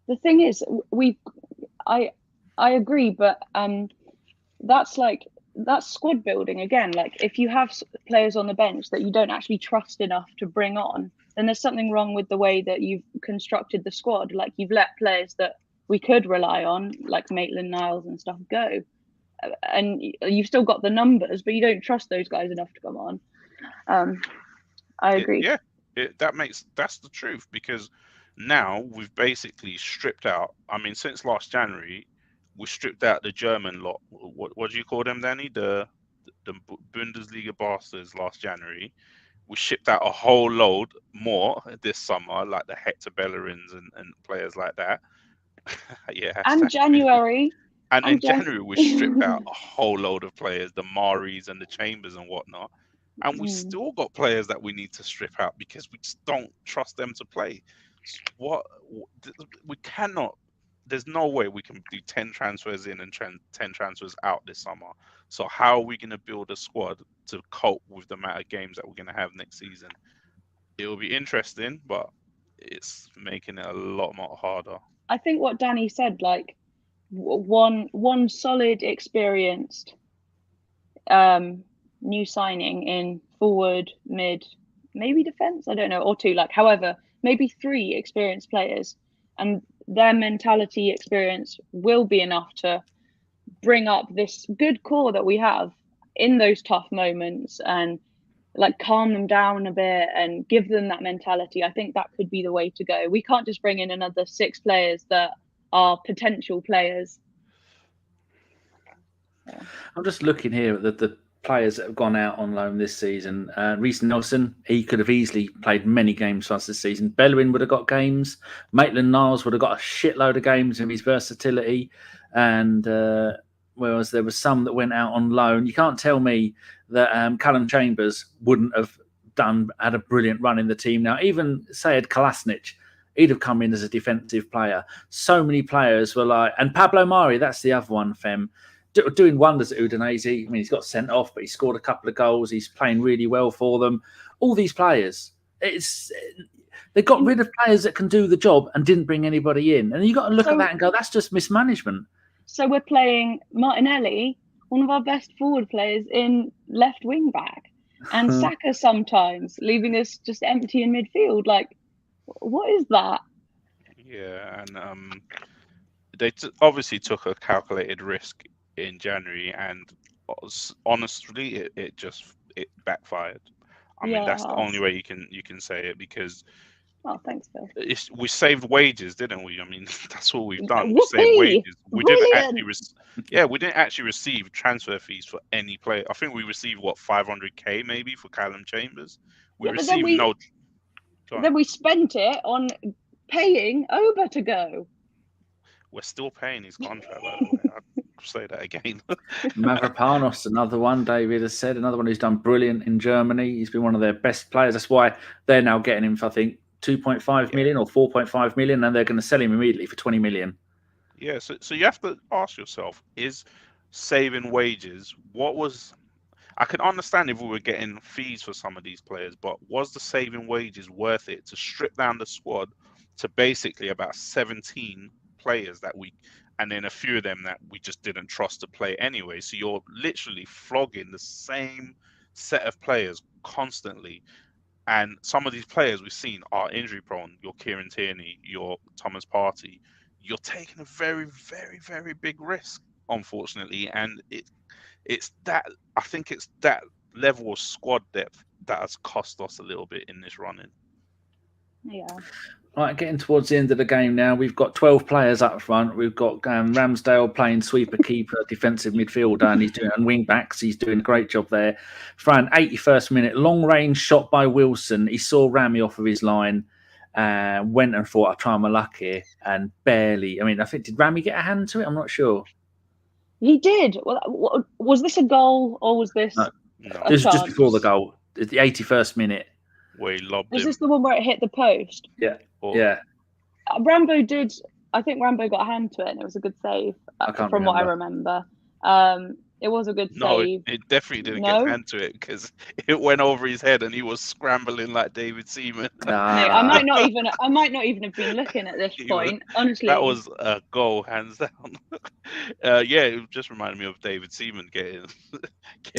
The thing is, I agree, but that's squad building again. Like, if you have players on the bench that you don't actually trust enough to bring on, then there's something wrong with the way that you've constructed the squad. Like, you've let players that we could rely on, like Maitland-Niles and stuff, go. And you've still got the numbers, but you don't trust those guys enough to come on. I agree. That's the truth, because now we've basically stripped out. I mean, since last January, we stripped out the German lot. What do you call them, Danny? The Bundesliga bastards last January. We shipped out a whole load more this summer, like the Hector Bellerins and players like that. And January. And in January, we stripped out a whole load of players, the Maris and the Chambers and whatnot. And we still got players that we need to strip out because we just don't trust them to play. We cannot. There's no way we can do 10 transfers in and 10 transfers out this summer. So how are we going to build a squad to cope with the amount of games that we're going to have next season? It will be interesting, but it's making it a lot more harder. I think what Danny said, like one solid, experienced new signing in forward, mid, maybe defense, I don't know, or 2, like however, maybe 3 experienced players, and their mentality experience will be enough to bring up this good core that we have in those tough moments and like calm them down a bit and give them that mentality. I think that could be the way to go. We can't just bring in another 6 players that are potential players. Yeah. I'm just looking here at the players that have gone out on loan this season. Reece Nelson, he could have easily played many games for us this season. Bellerin would have got games. Maitland-Niles would have got a shitload of games in his versatility. And whereas there was some that went out on loan. You can't tell me that Callum Chambers wouldn't have had a brilliant run in the team. Now, even Sead Kolasinac, he'd have come in as a defensive player. So many players were like, and Pablo Mari, that's the other one, Fem, doing wonders at Udinese. I mean, he's got sent off, but he scored a couple of goals. He's playing really well for them. All these players, they got rid of players that can do the job and didn't bring anybody in. And you got to look at that and go, that's just mismanagement. So we're playing Martinelli, one of our best forward players, in left wing back, and Saka sometimes, leaving us just empty in midfield. Like, what is that? Yeah, and they obviously took a calculated risk in January, and honestly, it backfired. I mean, that's the only way you can say it, because thanks, Phil. We saved wages, didn't we? I mean, that's all we've done. We saved wages. We didn't actually receive transfer fees for any player. I think we received 500k maybe for Callum Chambers. We received no. Then we spent it on paying Oba to go. We're still paying his contract, by the way. I'll say that again. Mavropanos, another one, David has said, another one who's done brilliant in Germany. He's been one of their best players. That's why they're now getting him for, I think, 2.5 million or 4.5 million, and they're going to sell him immediately for 20 million. Yeah, so you have to ask yourself, is saving wages, I can understand if we were getting fees for some of these players, but was the saving wages worth it to strip down the squad to basically about 17 players and then a few of them that we just didn't trust to play anyway? So you're literally flogging the same set of players constantly. And some of these players we've seen are injury prone. Your Kieran Tierney, your Thomas Partey. You're taking a very, very, very big risk, unfortunately. And it's that level of squad depth that has cost us a little bit in this running. Yeah. Right, getting towards the end of the game now. We've got 12 players up front. We've got Ramsdale playing sweeper, keeper, defensive midfielder, and he's doing wing backs. He's doing a great job there. Fran, 81st minute, long range shot by Wilson. He saw Rami off of his line, went and thought, I'll try my luck here, and barely. I mean, I think, did Rami get a hand to it? I'm not sure. He did. Well, was this a goal or was this? No. This was just before the goal, the 81st minute. Where he lobbed Was him. this the one where it hit the post? Yeah. Yeah. Rambo did. I think Rambo got a hand to it, and it was a good save from what I remember. It was a good save. No, it definitely didn't get a hand to it because it went over his head and he was scrambling like David Seaman. No, I might not even have been looking at this point. Honestly, that was a goal, hands down. Yeah, it just reminded me of David Seaman getting.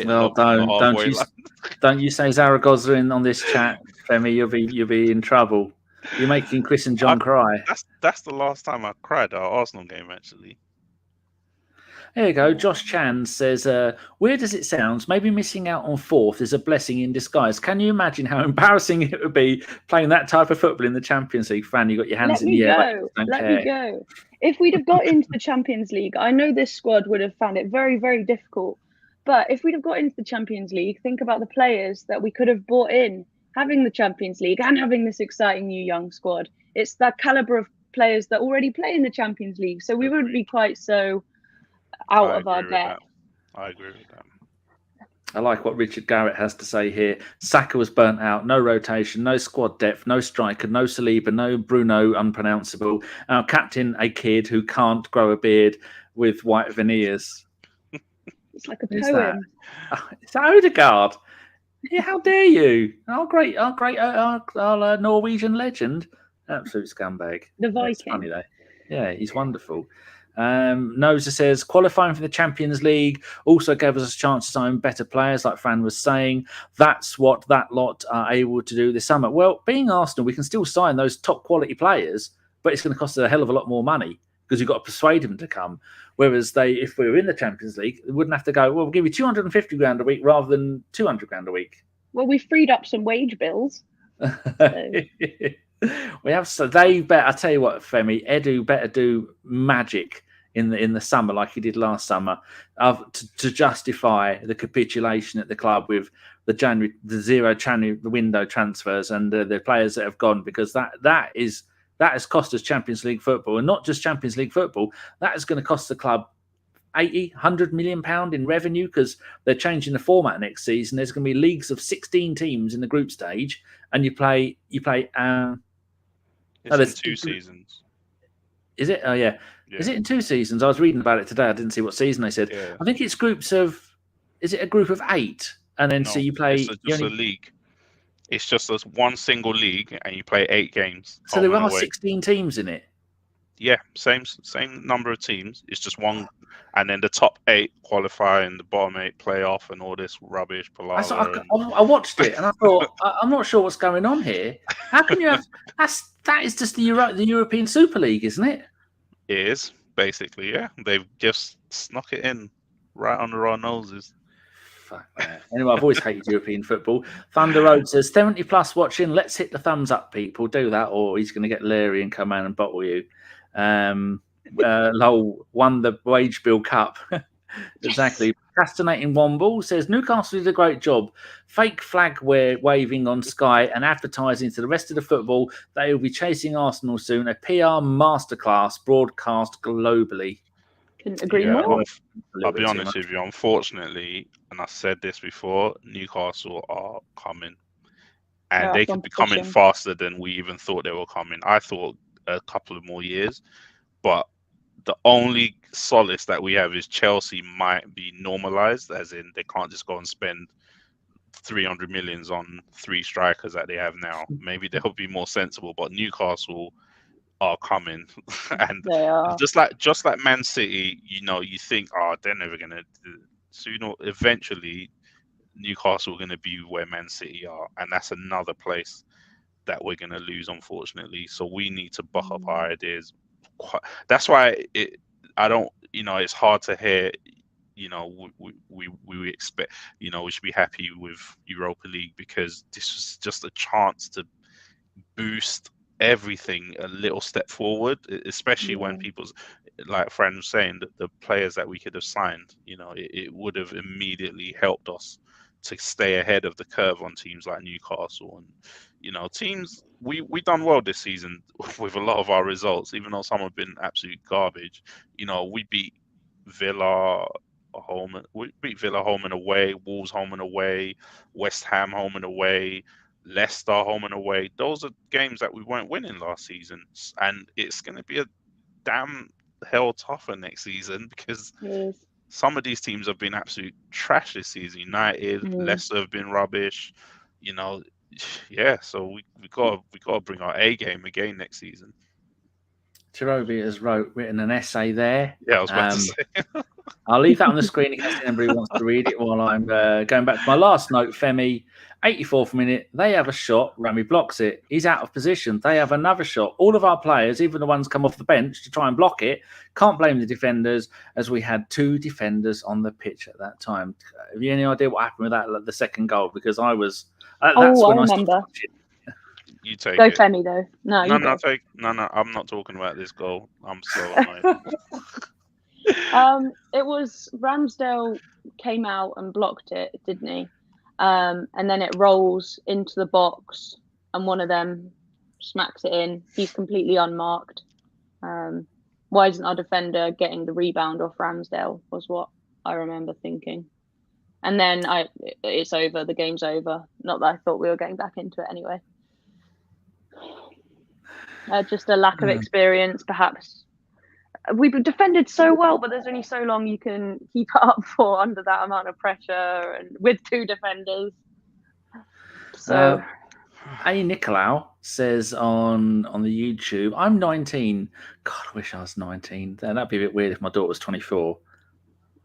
Well, don't you say Zaragoza in on this chat, Femi? You'll be in trouble. You're making Chris and John cry. That's the last time I cried at our Arsenal game, actually. There you go. Josh Chan says, weird as it sounds, maybe missing out on fourth is a blessing in disguise. Can you imagine how embarrassing it would be playing that type of football in the Champions League? Fran, you got your hands in the air. Let me go. If we'd have got into the Champions League, I know this squad would have found it very, very difficult. But if we'd have got into the Champions League, think about the players that we could have brought in, having the Champions League and having this exciting new young squad. It's that calibre of players that already play in the Champions League. So we wouldn't be quite so out of our depth. I agree with that. I like what Richard Garrett has to say here. Saka was burnt out, no rotation, no squad depth, no striker, no Saliba, no Bruno, unpronounceable. Our captain, a kid who can't grow a beard with white veneers. It's like a poem. It's Odegaard. Yeah, how dare you? Our great Norwegian legend. Absolute scumbag. The Viking. It's funny though. Yeah, he's wonderful. Noza says, qualifying for the Champions League also gave us a chance to sign better players, like Fran was saying. That's what that lot are able to do this summer. Well, being Arsenal, we can still sign those top quality players, but it's going to cost us a hell of a lot more money because you've got to persuade them to come. Whereas if we were in the Champions League, they wouldn't have to go, well, we'll give you 250 grand a week rather than 200 grand a week. Well, we freed up some wage bills. So. We have, so they better, I tell you what, Femi, Edu better do magic in the summer like he did last summer to justify the capitulation at the club with the zero window transfers and the players that have gone, because that has cost us Champions League football, and not just Champions League football. That is going to cost the club 100 million pound in revenue, because they're changing the format next season. There's going to be leagues of 16 teams in the group stage, and you play. It's in 2 seasons. Is it? Oh yeah. Is it in 2 seasons? I was reading about it today. I didn't see what season they said. Yeah. I think it's groups of. Is it a group of 8? And then so you play. It's just a league. It's just one single league, and you play 8 games. So there are 16 teams in it. Yeah, same number of teams. It's just one, and then the top 8 qualify, and the bottom 8 play off, and all this rubbish. I watched it, and I thought, I'm not sure what's going on here. How can you have that? Is just the European Super League, isn't it? It is, basically, yeah. They've just snuck it in right under our noses. Fuck that. Anyway, I've always hated European football. Thunder Road says 70 plus watching. Let's hit the thumbs up, people. Do that, or he's going to get Larry and come out and bottle you. Lowell won the wage bill cup. Exactly. Procrastinating Womble says Newcastle did a great job. Fake flag waving on Sky and advertising to the rest of the football. They will be chasing Arsenal soon. A PR masterclass broadcast globally. Couldn't agree more. I'll be honest with you. Unfortunately, and I said this before, Newcastle are coming, and they could be coming faster than we even thought they were coming. I thought a couple of more years, but the only solace that we have is Chelsea might be normalized, as in they can't just go and spend 300 millions on 3 strikers that they have now. Maybe they'll be more sensible, but Newcastle are coming. And they are. just like Man City, you think, they're never gonna eventually Newcastle are going to be where Man City are, and that's another place that we're going to lose, unfortunately. So we need to buck up our ideas. That's why it's hard to hear, we expect, we should be happy with Europa League, because this was just a chance to boost everything a little step forward, especially when people's, like Fran was saying, the players that we could have signed, it would have immediately helped us to stay ahead of the curve on teams like Newcastle. And teams, we done well this season with a lot of our results, even though some have been absolute garbage. We beat Villa home and away, Wolves home and away, West Ham home and away, Leicester home and away. Those are games that we weren't winning last season, and it's going to be a damn hell tougher next season, because some of these teams have been absolute trash this season. United, Leicester have been rubbish. So we got to bring our A game again next season. Cherobi has written an essay there. Yeah, I was about to say. I'll leave that on the screen in case anybody wants to read it while I'm going back to my last note. Femi, 84th minute, they have a shot. Rami blocks it. He's out of position. They have another shot. All of our players, even the ones come off the bench to try and block it, can't blame the defenders, as we had 2 defenders on the pitch at that time. Have you any idea what happened with that, the second goal? Because I was... I remember. You take Go it. Femi, though. No, I'm not talking about this goal. I'm so annoyed. It was Ramsdale came out and blocked it, didn't he? And then it rolls into the box, and one of them smacks it in. He's completely unmarked. Why isn't our defender getting the rebound off Ramsdale? Was what I remember thinking. And then it's over. The game's over. Not that I thought we were getting back into it anyway. Just a lack of experience, perhaps. We've defended so well, but there's only so long you can keep it up for under that amount of pressure and with 2 defenders. So, Nicolas says on the YouTube, I'm 19. God, I wish I was 19. That'd be a bit weird if my daughter was 24.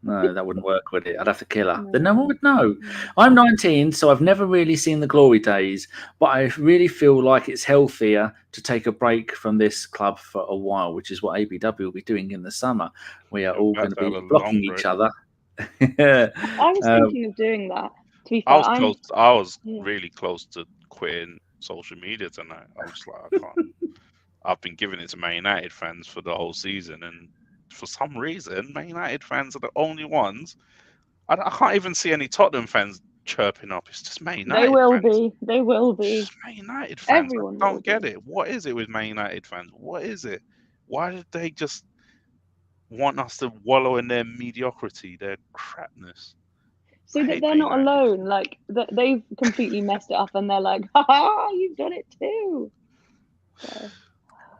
No, that wouldn't work, would it? I'd have to kill her. Then no one would know. I'm 19, so I've never really seen the glory days, but I really feel like it's healthier to take a break from this club for a while, which is what ABW will be doing in the summer. We are all going to be blocking each other. I was thinking of doing that. To be fair, I was really close to quitting social media tonight. I was like, I can't. I've been giving it to Man United fans for the whole season, and for some reason, Man United fans are the only ones. I can't even see any Tottenham fans chirping up. It's just Man United. They will fans. be. They will be. It's just Man United fans. Everyone I don't get it. What is it with Man United fans? What is it? Why did they just want us to wallow in their mediocrity, their crapness? So that they're not alone. Like they've completely messed it up, and they're like, "Ha! You've done it too." So.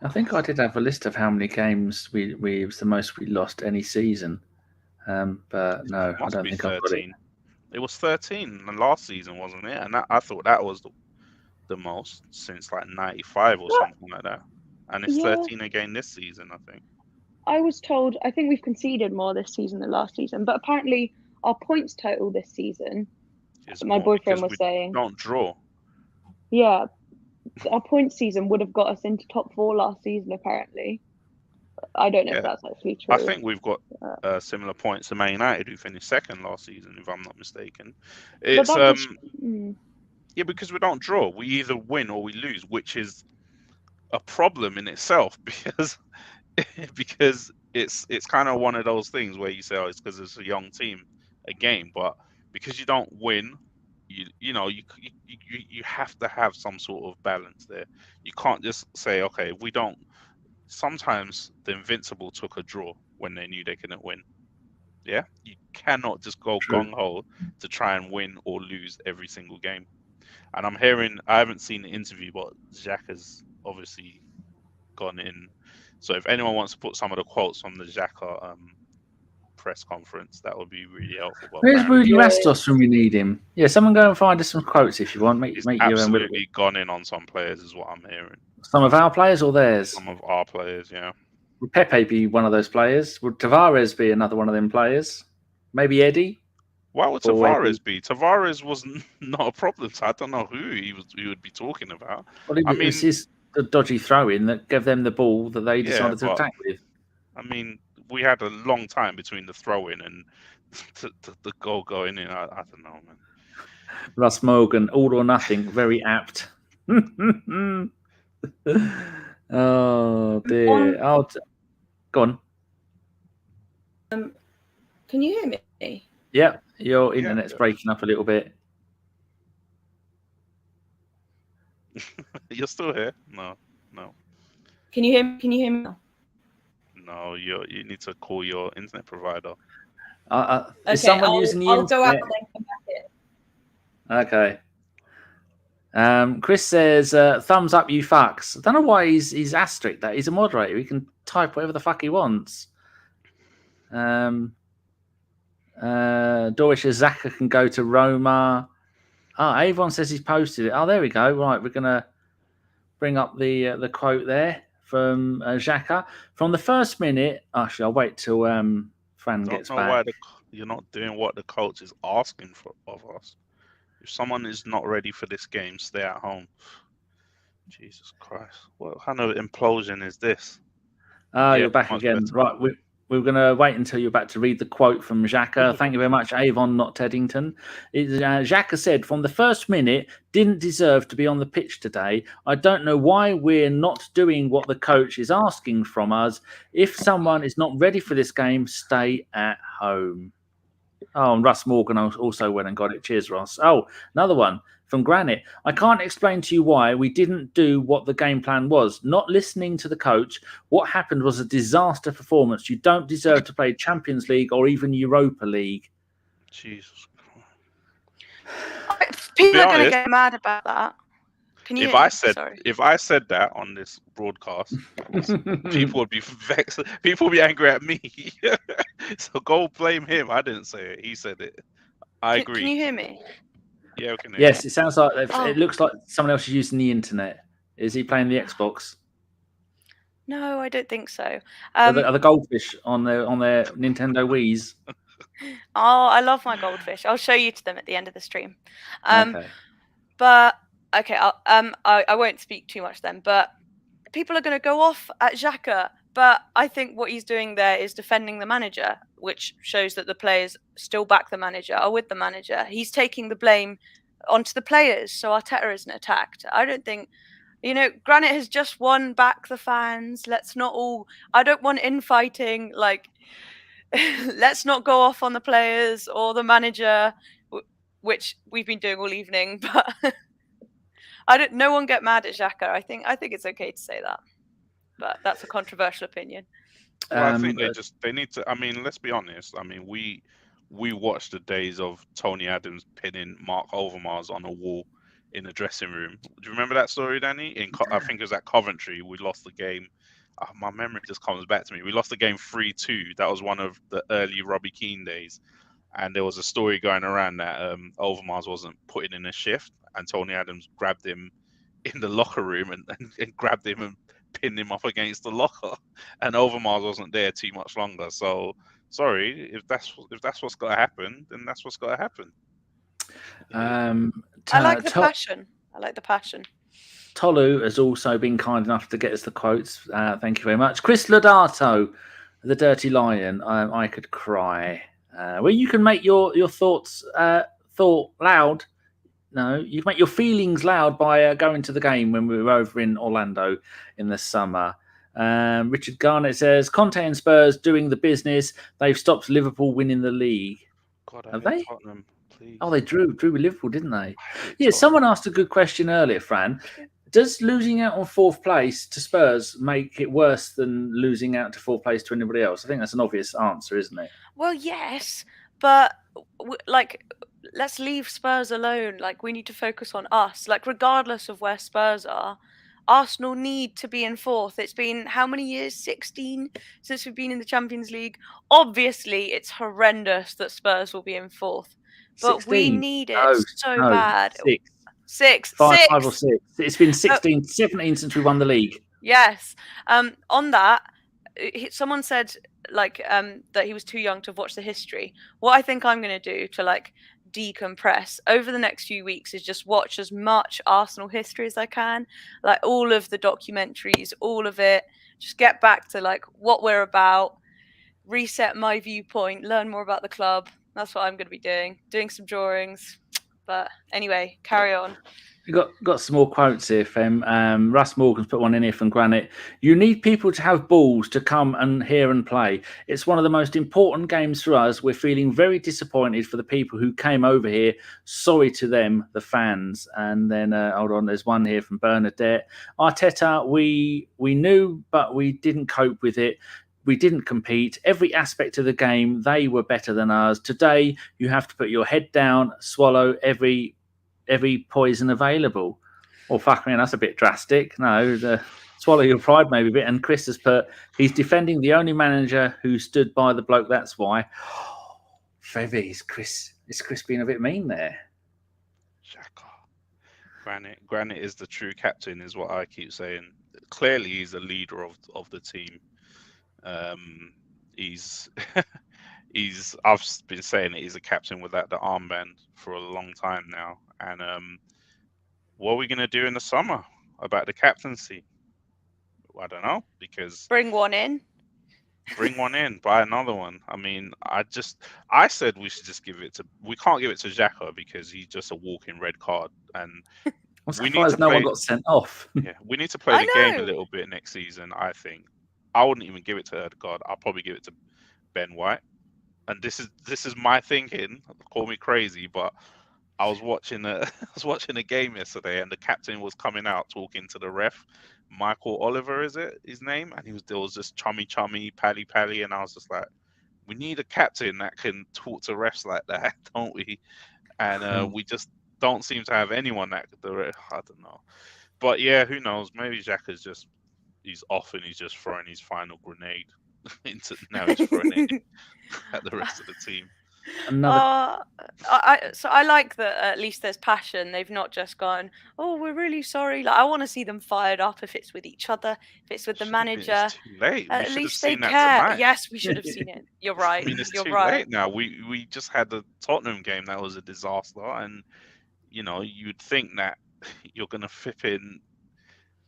I think I did have a list of how many games it was the most we lost any season. But no, I don't think I've got it. It was 13 last season, wasn't it? And I thought that was the most since like 95 or something like that. And it's 13 again this season, I think. I was told, I think we've conceded more this season than last season, but apparently our points total this season, my boyfriend was saying, don't draw. Yeah, our points season would have got us into top 4 last season, apparently. I don't know if that's actually true. I think we've got similar points to Man United, who finished second last season, if I'm not mistaken. It's yeah, because we don't draw. We either win or we lose, which is a problem in itself because it's kind of one of those things where you say, oh, it's because it's a young team, a game, but because you don't win, you know you have to have some sort of balance there. You can't just say, okay, we don't. Sometimes the Invincible took a draw when they knew they couldn't win. Yeah, you cannot just go gung-ho to try and win or lose every single game. And I'm hearing, I haven't seen the interview, but Xhaka's obviously gone in. So if anyone wants to put some of the quotes from the Xhaka press conference, that would be really helpful. But where's Rudy Rastos when we need him? Yeah, someone go and find us some quotes if you want. He's absolutely gone in on some players, is what I'm hearing. Some of our players or theirs? Some of our players, yeah. Would Pepe be one of those players? Would Tavares be another one of them players? Maybe Eddie? Why would Tavares be? Tavares was not a problem, so I don't know who he would be talking about. Well, it was his dodgy throw-in that gave them the ball that they decided to attack with. I mean, we had a long time between the throw-in and the goal going in. I don't know, man. Russ Morgan, all or nothing, very apt. Oh dear! Go on. Can you hear me? Yeah, your internet's breaking up a little bit. You're still here? No. Can you hear me? Can you hear me now? No, you need to call your internet provider. Is someone using the internet? I'll go out and then come back in. Okay. Chris says, thumbs up, you fucks. I don't know why he's asterisk that. He's a moderator. He can type whatever the fuck he wants. Dorish says Xhaka can go to Roma. Avon says he's posted it. Oh, there we go. Right, we're going to bring up the quote there from Xhaka. From the first minute, actually, I'll wait till Fran gets back. Why you're not doing what the coach is asking of us. If someone is not ready for this game, stay at home. Jesus Christ. What kind of implosion is this? You're back again. Better. Right, we're going to wait until you're about to read the quote from Xhaka. Thank you very much, Avon, not Teddington. Xhaka said, from the first minute, didn't deserve to be on the pitch today. I don't know why we're not doing what the coach is asking from us. If someone is not ready for this game, stay at home. Oh, and Russ Morgan also went and got it. Cheers, Ross. Oh, another one from Granit. I can't explain to you why we didn't do what the game plan was. Not listening to the coach. What happened was a disaster performance. You don't deserve to play Champions League or even Europa League. Jesus Christ. People are going to get mad about that. Can you? If I said that on this broadcast, people would be vexed. People would be angry at me. So go blame him. I didn't say it. He said it. I agree. Can you hear me? Yeah, we can hear Yes, it sounds like it looks like someone else is using the internet. Is he playing the Xbox? No, I don't think so. Are the goldfish on their Nintendo Wiis? Oh, I love my goldfish. I'll show you to them at the end of the stream. Okay. But okay, I won't speak too much then. But people are going to go off at Xhaka. But I think what he's doing there is defending the manager, which shows that the players still back the manager, are with the manager. He's taking the blame onto the players, so Arteta isn't attacked. I don't think, Granit has just won back the fans. Let's not all. I don't want infighting. Like, let's not go off on the players or the manager, which we've been doing all evening. But no one get mad at Xhaka. I think it's okay to say that. But that's a controversial opinion. Well, I think they need to. I mean, let's be honest. I mean, we watched the days of Tony Adams pinning Mark Overmars on a wall in the dressing room. Do you remember that story, Danny? I think it was at Coventry. We lost the game. My memory just comes back to me. We lost the game 3-2. That was one of the early Robbie Keane days, and there was a story going around that Overmars wasn't putting in a shift, and Tony Adams grabbed him in the locker room and grabbed him and pinned him up against the locker, and Overmars wasn't there too much longer. So sorry, if that's what's got to happen, then that's what's got to happen. I like the passion. I like the passion. Tolu has also been kind enough to get us the quotes. Thank you very much. Chris Lodato, the Dirty Lion. I could cry. Well, you can make your thoughts loud. No, you can make your feelings loud by going to the game when we were over in Orlando in the summer. Richard Garnett says, Conte and Spurs doing the business. They've stopped Liverpool winning the league. God, have they? Tottenham, please. Oh, they drew with Liverpool, didn't they? Yeah, someone asked a good question earlier, Fran. Does losing out on fourth place to Spurs make it worse than losing out to fourth place to anybody else? I think that's an obvious answer, isn't it? Well, yes, but let's leave Spurs alone. Like, we need to focus on us. Like, regardless of where Spurs are, Arsenal need to be in fourth. It's been how many years? 16 since we've been in the Champions League. Obviously, it's horrendous that Spurs will be in fourth, but 16. we need it so bad. 6. 5 or 6. It's been 16, 17 since we won the league. Yes. On that, someone said that he was too young to watch the history. What I think I'm going to do to decompress over the next few weeks is just watch as much Arsenal history as I can, like all of the documentaries, all of it. Just get back to what we're about, reset my viewpoint, learn more about the club. That's what I'm going to be doing some drawings. But anyway, carry on. We've got some more quotes here, Fem. Russ Morgan's put one in here from Granit. You need people to have balls to come and hear and play. It's one of the most important games for us. We're feeling very disappointed for the people who came over here. Sorry to them, the fans. And then, hold on, there's one here from Bernadette. Arteta, we knew, but we didn't cope with it. We didn't compete. Every aspect of the game, they were better than us. Today, you have to put your head down, swallow every poison available. Well, fuck me, that's a bit drastic. No, swallow your pride maybe a bit. And Chris has put, he's defending the only manager who stood by the bloke. That's why. Femi, is Chris being a bit mean there? Xhaka. Granit is the true captain, is what I keep saying. Clearly, he's a leader of the team. I've been saying that he's a captain without the armband for a long time now. And what are we going to do in the summer about the captaincy? I don't know, because bring one in, buy another one. I mean, I said we should just we can't give it to Xhaka because he's just a walking red card. And we need to no one got sent off. Yeah, we need to play the game a little bit next season, I think. I wouldn't even give it to Odegaard. I'll probably give it to Ben White. And this is my thinking. Call me crazy, but I was watching a game yesterday, and the captain was coming out talking to the ref. Michael Oliver, is it his name? And there was just chummy, pally, and I was just like, we need a captain that can talk to refs like that, don't we? And we just don't seem to have anyone that could do it. I don't know, but yeah, who knows? Maybe Xhaka's he's off and he's just throwing his final grenade he's throwing it at the rest of the team. Another. So I like that at least there's passion. They've not just gone, oh, we're really sorry. Like, I want to see them fired up if it's with each other, if it's with the manager. It's too late. We At should have least they seen that care. tonight. Yes, we should have seen it. You're right. I mean, it's You're too right. late now. We just had the Tottenham game that was a disaster, and you'd think that you're gonna flipping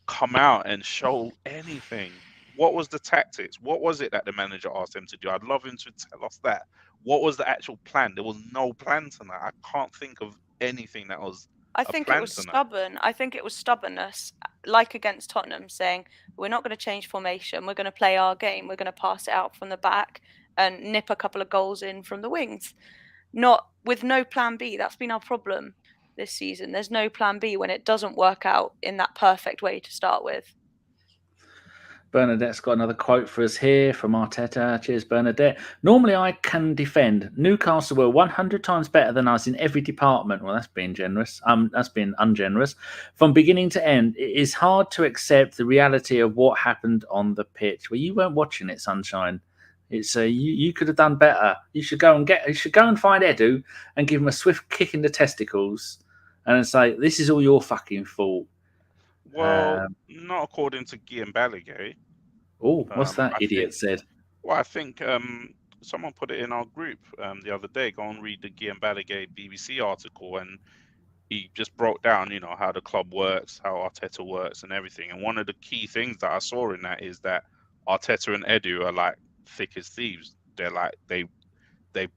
come out and show anything. What was the tactics? What was it that the manager asked him to do? I'd love him to tell us that. What was the actual plan? There was no plan tonight. I can't think of anything that was. I think it was stubborn. I think it was stubbornness, like against Tottenham, saying we're not going to change formation. We're going to play our game. We're going to pass it out from the back and nip a couple of goals in from the wings. Not with no plan B. That's been our problem this season. There's no plan B when it doesn't work out in that perfect way to start with. Bernadette's got another quote for us here from Arteta. Cheers, Bernadette. Normally I can defend. Newcastle were 100 times better than us in every department. Well, that's being generous. That's been ungenerous. From beginning to end, it is hard to accept the reality of what happened on the pitch. Well, you weren't watching it, Sunshine. It's you could have done better. You should go and find Edu and give him a swift kick in the testicles and say, this is all your fucking fault. Well, not according to Guillaume Balaguer. Oh, what's that idiot said? Well, I think someone put it in our group the other day. Go and read the Guillaume Balaguer BBC article, and he just broke down, how the club works, how Arteta works, and everything. And one of the key things that I saw in that is that Arteta and Edu are like thick as thieves. They're like they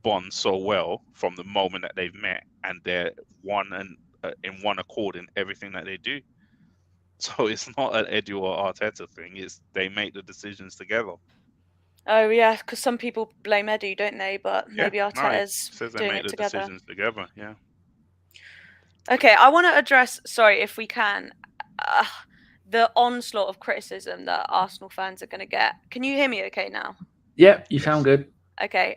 bond so well from the moment that they've met, and they're in one accord in everything that they do. So it's not an Edu or Arteta thing. It's they make the decisions together. Oh yeah, because some people blame Edu, don't they? But maybe Arteta's doing it together. Decisions together. Yeah. Okay, I want to address. Sorry, if we can, the onslaught of criticism that Arsenal fans are going to get. Can you hear me? Okay now. Yeah, you sound good. Okay.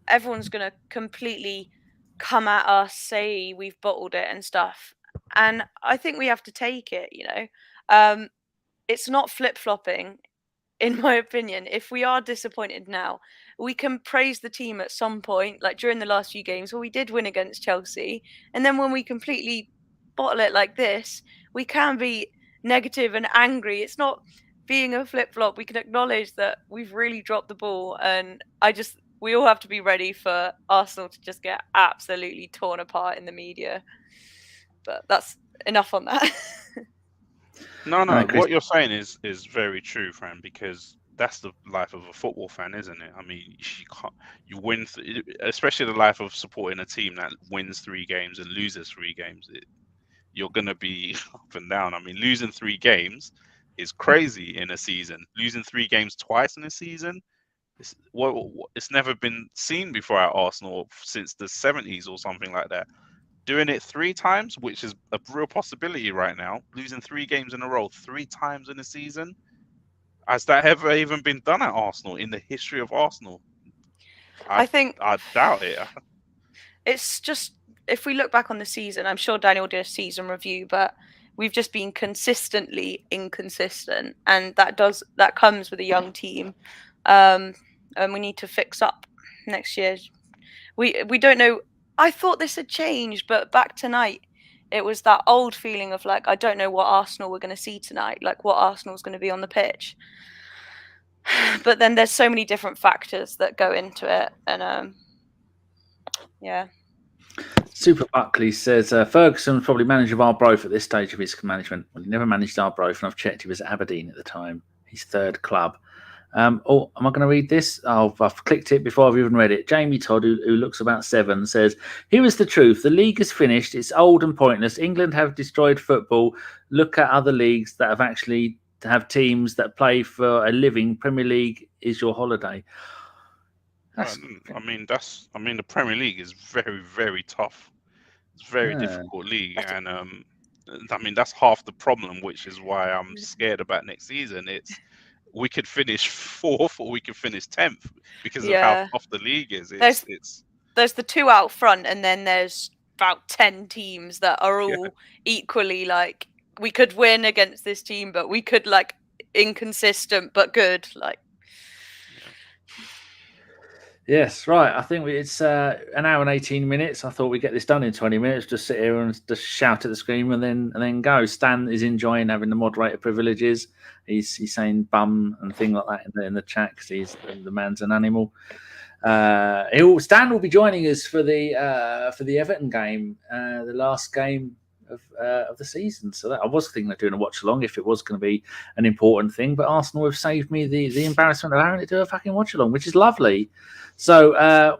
Everyone's going to completely come at us, say we've bottled it and stuff. And I think we have to take it, it's not flip-flopping, in my opinion. If we are disappointed now, we can praise the team at some point, like during the last few games where we did win against Chelsea. And then when we completely bottle it like this, we can be negative and angry. It's not being a flip-flop. We can acknowledge that we've really dropped the ball. And we all have to be ready for Arsenal to just get absolutely torn apart in the media. But that's enough on that. No. What you're saying is very true, Fran, because that's the life of a football fan, isn't it? I mean, you win, especially the life of supporting a team that wins 3 games and loses 3 games. You're going to be up and down. I mean, losing 3 games is crazy in a season. Losing 3 games twice in a season, it's never been seen before at Arsenal since the 70s or something like that. Doing it 3 times, which is a real possibility right now, losing 3 games in a row 3 times in a season. Has that ever even been done at Arsenal in the history of Arsenal? I doubt it. It's just, if we look back on the season, I'm sure Daniel did a season review, but we've just been consistently inconsistent, and that comes with a young team, and we need to fix up next year. We don't know. I thought this had changed, but back tonight, it was that old feeling of like, I don't know what Arsenal we're going to see tonight, like what Arsenal's going to be on the pitch. But then there's so many different factors that go into it, and yeah. Super Buckley says Ferguson's probably manager of Arbroath at this stage of his management. Well, he never managed Arbroath, and I've checked he was at Aberdeen at the time, his 3rd club. Am I going to read this? I've clicked it before I've even read it. Jamie Todd, who looks about 7, says, "Here is the truth. The league is finished. It's old and pointless. England have destroyed football. Look at other leagues that have actually have teams that play for a living. Premier League is your holiday." The Premier League is very, very tough. It's a very difficult league, and that's half the problem, which is why I'm scared about next season. We could finish 4th or we could finish 10th because of how tough the league is. There's the 2 out front, and then there's about 10 teams that are all equally like, we could win against this team, but we could like inconsistent but good. Like, Yes, right. I think it's an hour and 18 minutes. I thought we'd get this done in 20 minutes. Just sit here and just shout at the screen and then go. Stan is enjoying having the moderator privileges. He's saying bum and thing like that in the chat because he's the man's an animal. Stan will be joining us for the Everton game, the last game of the season. So that I was thinking of doing a watch along if it was going to be an important thing, but Arsenal have saved me the embarrassment of having to do a fucking watch along, which is lovely. So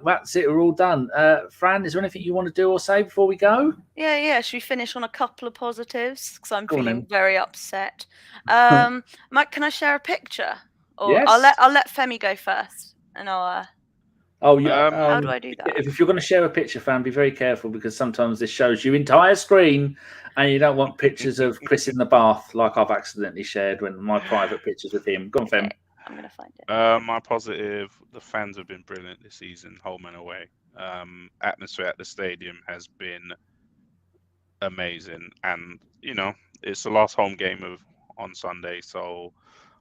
that's it. We're all done. Fran, is there anything you want to do or say before we go? Yeah. Should we finish on a couple of positives? Because I'm Go on, feeling then. very upset. Mike, can I share a picture? Or Yes. I'll let Femi go first, and I'll. Oh yeah. How do I do that? If you're going to share a picture, Fran, be very careful because sometimes this shows you entire screen, and you don't want pictures of Chris in the bath like I've accidentally shared when my private pictures with him. Go on, Fem. Okay, I'm going to find it. My positive: the fans have been brilliant this season, home and away. Atmosphere at the stadium has been amazing, and it's the last home game on Sunday, so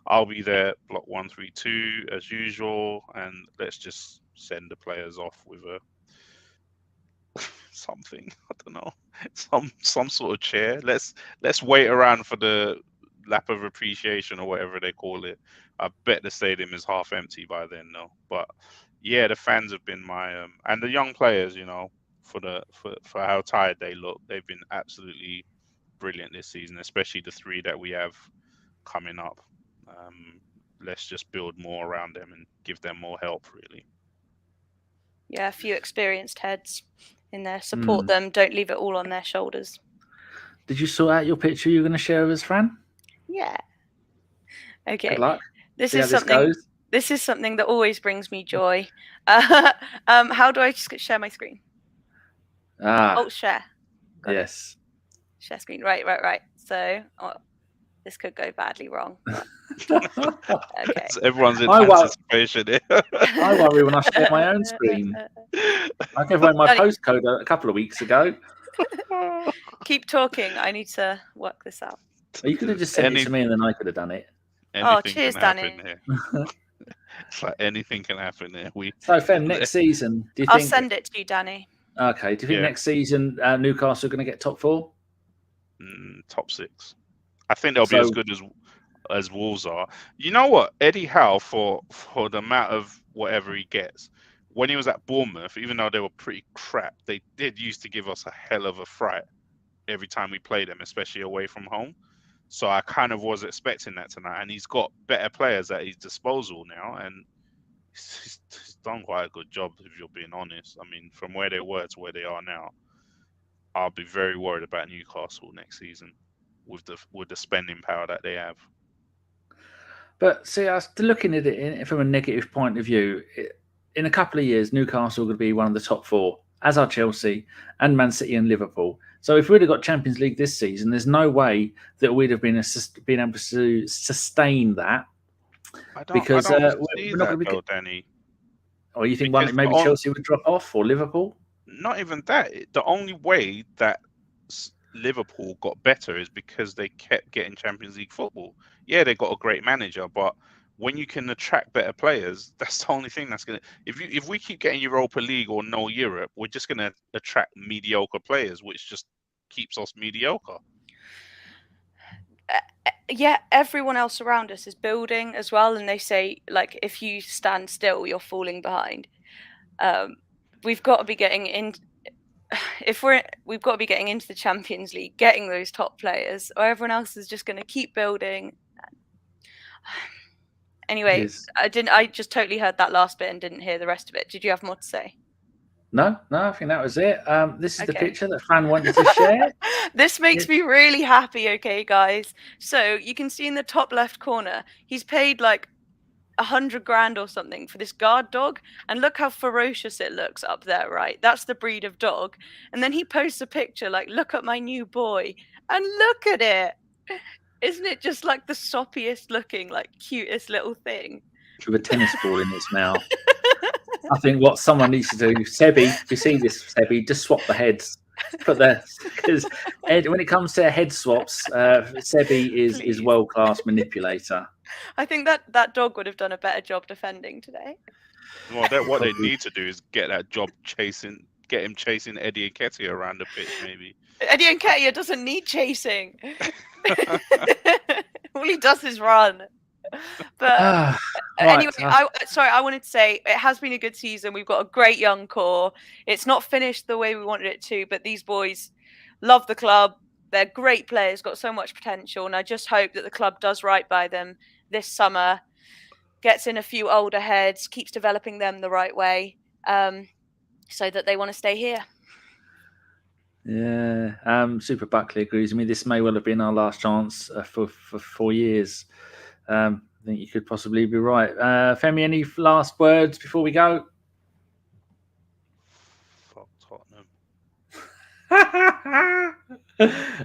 I'll be there, block 132 as usual, and let's just send the players off with something. I don't know, some sort of chair. Let's wait around for the lap of appreciation or whatever they call it. I bet the stadium is half empty by then, though. But yeah, the fans have been my and the young players, for how tired they look, they've been absolutely brilliant this season, especially the three that we have coming up. Let's just build more around them and give them more help, really. Yeah, a few experienced heads in there. Support them. Don't leave it all on their shoulders. Did you sort out your picture you're going to share with us, Fran? Yeah. Okay. Good luck. This See is how something. goes. This is something that always brings me joy. How do I share my screen? Oh, share. Got yes. It. Share screen. Right. So this could go badly wrong. Okay. So everyone's in anticipation here. I worry when I share my own screen. I gave away my postcode a couple of weeks ago. Keep talking. I need to work this out. Well, you could have just sent it to me and then I could have done it. Cheers, Danny. It's like anything can happen here. So, Fem, next season, do you think... I'll send it to you, Danny. Okay. Do you think next season Newcastle are going to get top 4? Top 6. I think they'll be as good as Wolves are. You know what? Eddie Howe, for the amount of whatever he gets, when he was at Bournemouth, even though they were pretty crap, they did used to give us a hell of a fright every time we played them, especially away from home. So I kind of was expecting that tonight. And he's got better players at his disposal now. And he's done quite a good job, if you're being honest. I mean, from where they were to where they are now, I'll be very worried about Newcastle next season with the spending power that they have. But see, I was looking at it from a negative point of view. In a couple of years, Newcastle are going to be one of the top 4, as are Chelsea and Man City and Liverpool. So if we'd have got Champions League this season, there's no way that we'd have been able to sustain that. I don't see that, Danny. Or you think maybe Chelsea would drop off or Liverpool? Not even that. The only way that Liverpool got better is because they kept getting Champions League football. Yeah, they got a great manager, but when you can attract better players, that's the only thing that's gonna. If we keep getting Europa League or no Europe, we're just gonna attract mediocre players, which just keeps us mediocre. Yeah, everyone else around us is building as well, and they say like if you stand still, you're falling behind. We've got to be getting in. We've got to be getting into the Champions League, getting those top players, or everyone else is just going to keep building. Anyway, I just totally heard that last bit and didn't hear the rest of it. Did you have more to say? No, I think that was it. This is the picture that Fran wanted to share. This makes me really happy, okay, guys? So you can see in the top left corner, he's paid like 100 grand or something for this guard dog, and look how ferocious it looks up there, right? That's the breed of dog. And then he posts a picture like, look at my new boy, and look at it. Isn't it just like the soppiest looking, like cutest little thing with a tennis ball in its mouth? I think what someone needs to do, Sebi, if you see this, Sebi, just swap the heads. Because when it comes to head swaps, Sebi is world-class manipulator. I think that dog would have done a better job defending today. Well, what they need to do is get him chasing Eddie Nketiah around the pitch, maybe. Eddie Nketiah doesn't need chasing. All he does is run. But anyway, I wanted to say it has been a good season. We've got a great young core. It's not finished the way we wanted it to, but these boys love the club. They're great players, got so much potential, and I just hope that the club does right by them this summer, gets in a few older heads, keeps developing them the right way, so that they want to stay here. Yeah, Super Buckley agrees with me. This may well have been our last chance for 4 years. I think you could possibly be right. Femi, any last words before we go? Fuck Tottenham.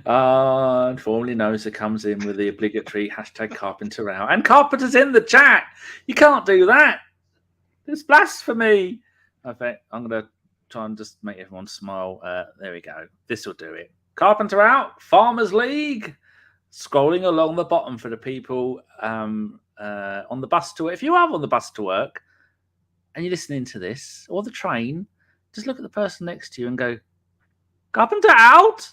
And formerly Nosa comes in with the obligatory #Carpenter out. And Carpenter's in the chat. You can't do that. It's blasphemy. I think I'm going to try and just make everyone smile. There we go. This will do it. Carpenter out. Farmers League. Scrolling along the bottom for the people on the bus to work. If you are on the bus to work and you're listening to this, or the train, just look at the person next to you and go, Carpenter out,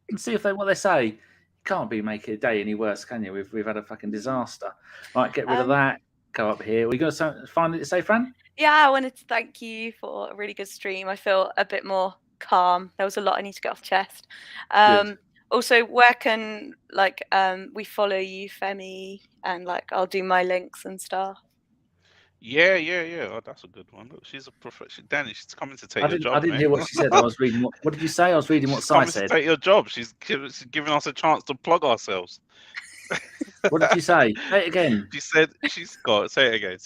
and see what they say. You can't be making a day any worse, can you? We've had a fucking disaster. Right, get rid of that. Go up here. We got something finally to say, Fran? Yeah, I wanted to thank you for a really good stream. I feel a bit more calm. There was a lot I need to get off chest. Also, where can we follow you, Femi, and I'll do my links and stuff. Yeah. Oh, that's a good one. Look, she's a professional. Danny, she's coming to take your job. I didn't hear what she said. I was reading. What did you say? I was reading what Sai said. To take your job. She's giving us a chance to plug ourselves. What did you say? Say it again. She said say it again.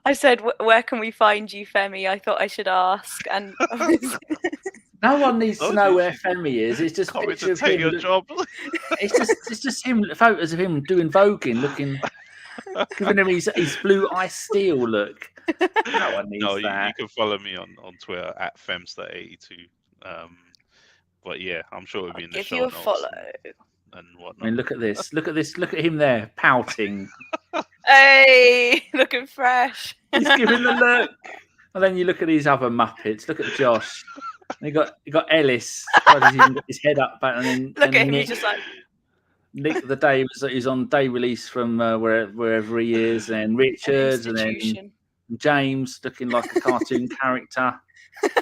I said, where can we find you, Femi? I thought I should ask. And no one needs to know where Femi is. It's just coming to take your job. It's just him. Photos of him doing voguing, looking, giving him his blue ice steel look. No one needs that. You can follow me on Twitter at Femster82. But yeah, I'm sure it'll be in the show notes. Give you a follow. And whatnot. I mean, look at this. Look at him there, pouting. Hey, looking fresh. He's giving the look. And then you look at these other Muppets. Look at Josh. And you got Ellis. He's got his head up back, and then look at him. Nick, He's just like Nick. The day he's on day release from wherever he is, and Richard, and then James looking like a cartoon character.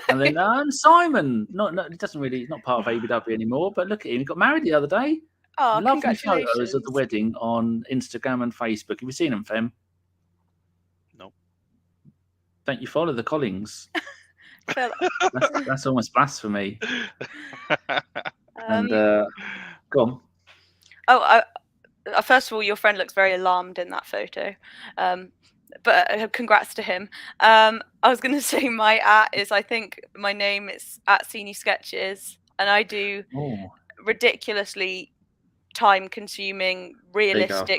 And then Simon, he doesn't really, he's not part of ABW anymore, but look at him. He got married the other day. Oh, lovely photos of the wedding on Instagram and Facebook. Have you seen them, Fem? No. Don't you follow the Collings? that's almost blasphemy. And go on. Oh, first of all, your friend looks very alarmed in that photo. But congrats to him. I was going to say I think my name is @SeniSketches, and I do ridiculously time-consuming, realistic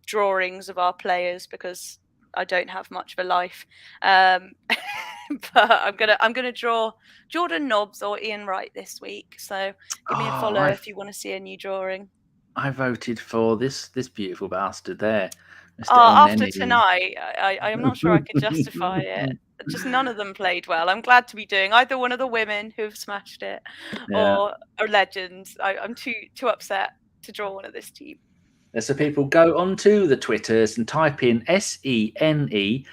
drawings of our players because I don't have much of a life. But I'm gonna draw Jordan Nobbs or Ian Wright this week. So give me a follow if you want to see a new drawing. I voted for this beautiful bastard there. After tonight, I am not sure I can justify it. Just none of them played well. I'm glad to be doing either one of the women who have smashed it or a legend. I'm too upset to draw one of this team. So people go onto the Twitters and type in SENESKETCHES.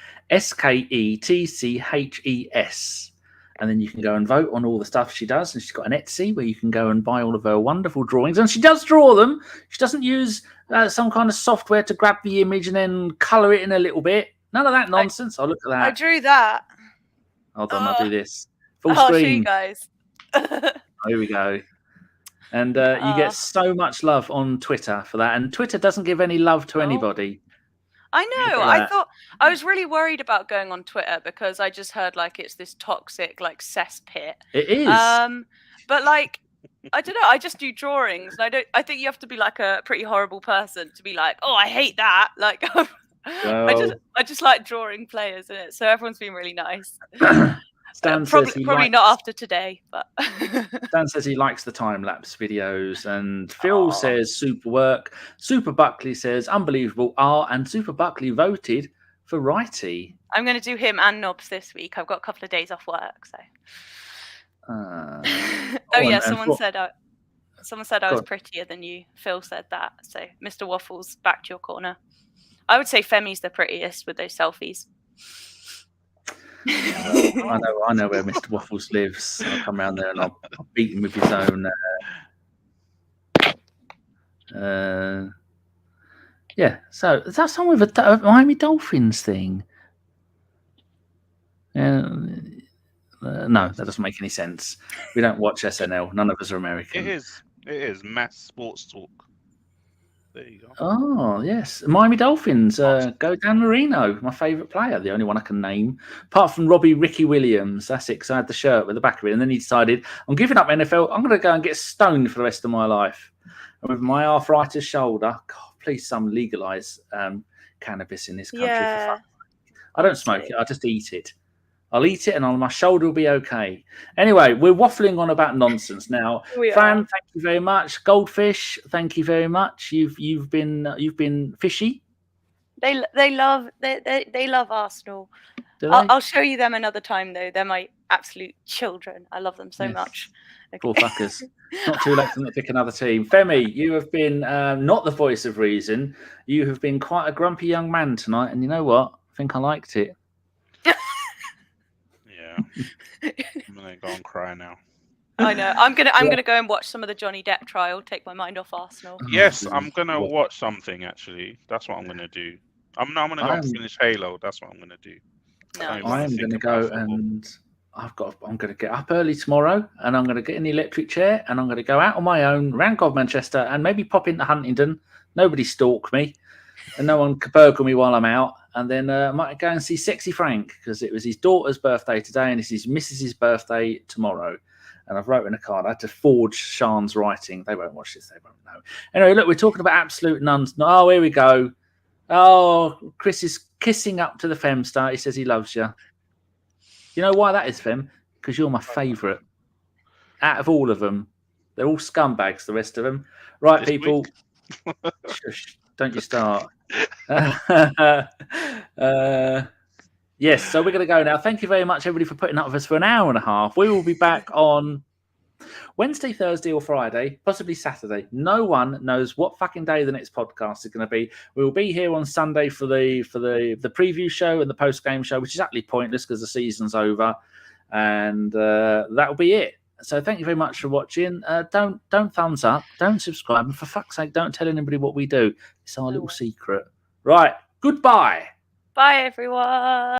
And then you can go and vote on all the stuff she does. And she's got an Etsy where you can go and buy all of her wonderful drawings. And she does draw them. She doesn't use some kind of software to grab the image and then colour it in a little bit. None of that nonsense. I'll look at that. I drew that. Hold on, I'll do this. Full screen. I'll show you guys. Here we go. And you get so much love on Twitter for that. And Twitter doesn't give any love to anybody. I know. I thought I was really worried about going on Twitter because I just heard it's this toxic cesspit. It is. But I don't know. I just do drawings, and I think you have to be a pretty horrible person to be oh, I hate that. I just like drawing players in it. So everyone's been really nice. Stan probably not after today, but Stan says he likes the time-lapse videos, and Phil says super work. Super Buckley says unbelievable. And Super Buckley voted Variety. I'm going to do him and Knobs this week. I've got a couple of days off work, so. Someone said I was prettier than you. Phil said that. So, Mr. Waffles, back to your corner. I would say Femi's the prettiest with those selfies. I know where Mr. Waffles lives. I'll come around there and I'll beat him with his own. So is that someone with a Miami Dolphins thing? No, that doesn't make any sense. We don't watch SNL. None of us are American. It is mass sports talk. There you go. Oh, yes. Miami Dolphins. Go Dan Marino, my favourite player. The only one I can name. Apart from Ricky Williams. That's it, because I had the shirt with the back of it. And then he decided, I'm giving up NFL. I'm going to go and get stoned for the rest of my life. And with my arthritis shoulder, God, please some legalise cannabis in this country. Yeah. For fun. I don't smoke it. I just eat it. I'll eat it and my shoulder will be okay. Anyway, we're waffling on about nonsense now. Fran, thank you very much. Goldfish, thank you very much. You've been fishy. They love Arsenal. I'll show you them another time though. They're my absolute children. I love them so much. Okay. Poor fuckers. Not too late for them to pick another team. Femi, you have been not the voice of reason. You have been quite a grumpy young man tonight, and you know what? I think I liked it. I'm gonna go and cry now. I know. I'm gonna go and watch some of the Johnny Depp trial. Take my mind off Arsenal. Yes, I'm gonna watch something. Actually, that's what I'm gonna do. I'm gonna go and finish Halo. That's what I'm gonna do. No. I am gonna go and I'm gonna get up early tomorrow, and I'm gonna get in the electric chair, and I'm gonna go out on my own, round Manchester, and maybe pop into Huntingdon. Nobody stalk me, and no one can burgle me while I'm out. And then I might go and see Sexy Frank, because it was his daughter's birthday today and it's his missus's birthday tomorrow. And I've wrote in a card. I had to forge Sean's writing. They won't watch this. They won't know. Anyway, look, we're talking about absolute nuns. Oh, here we go. Oh, Chris is kissing up to the Fem star. He says he loves you. You know why that is, Fem? Because you're my favourite. Out of all of them. They're all scumbags, the rest of them. Right, this people. Shush, don't you start. Yes, so we're going to go now. Thank you very much, everybody, for putting up with us for an hour and a half. We will be back on Wednesday, Thursday, or Friday, possibly Saturday. No one knows what fucking day the next podcast is going to be. We will be here on Sunday for the preview show and the post game show, which is actually pointless because the season's over, and that will be it. So thank you very much for watching. Don't thumbs up, don't subscribe, and for fuck's sake, don't tell anybody what we do. It's our little secret. Right, goodbye. Bye, everyone.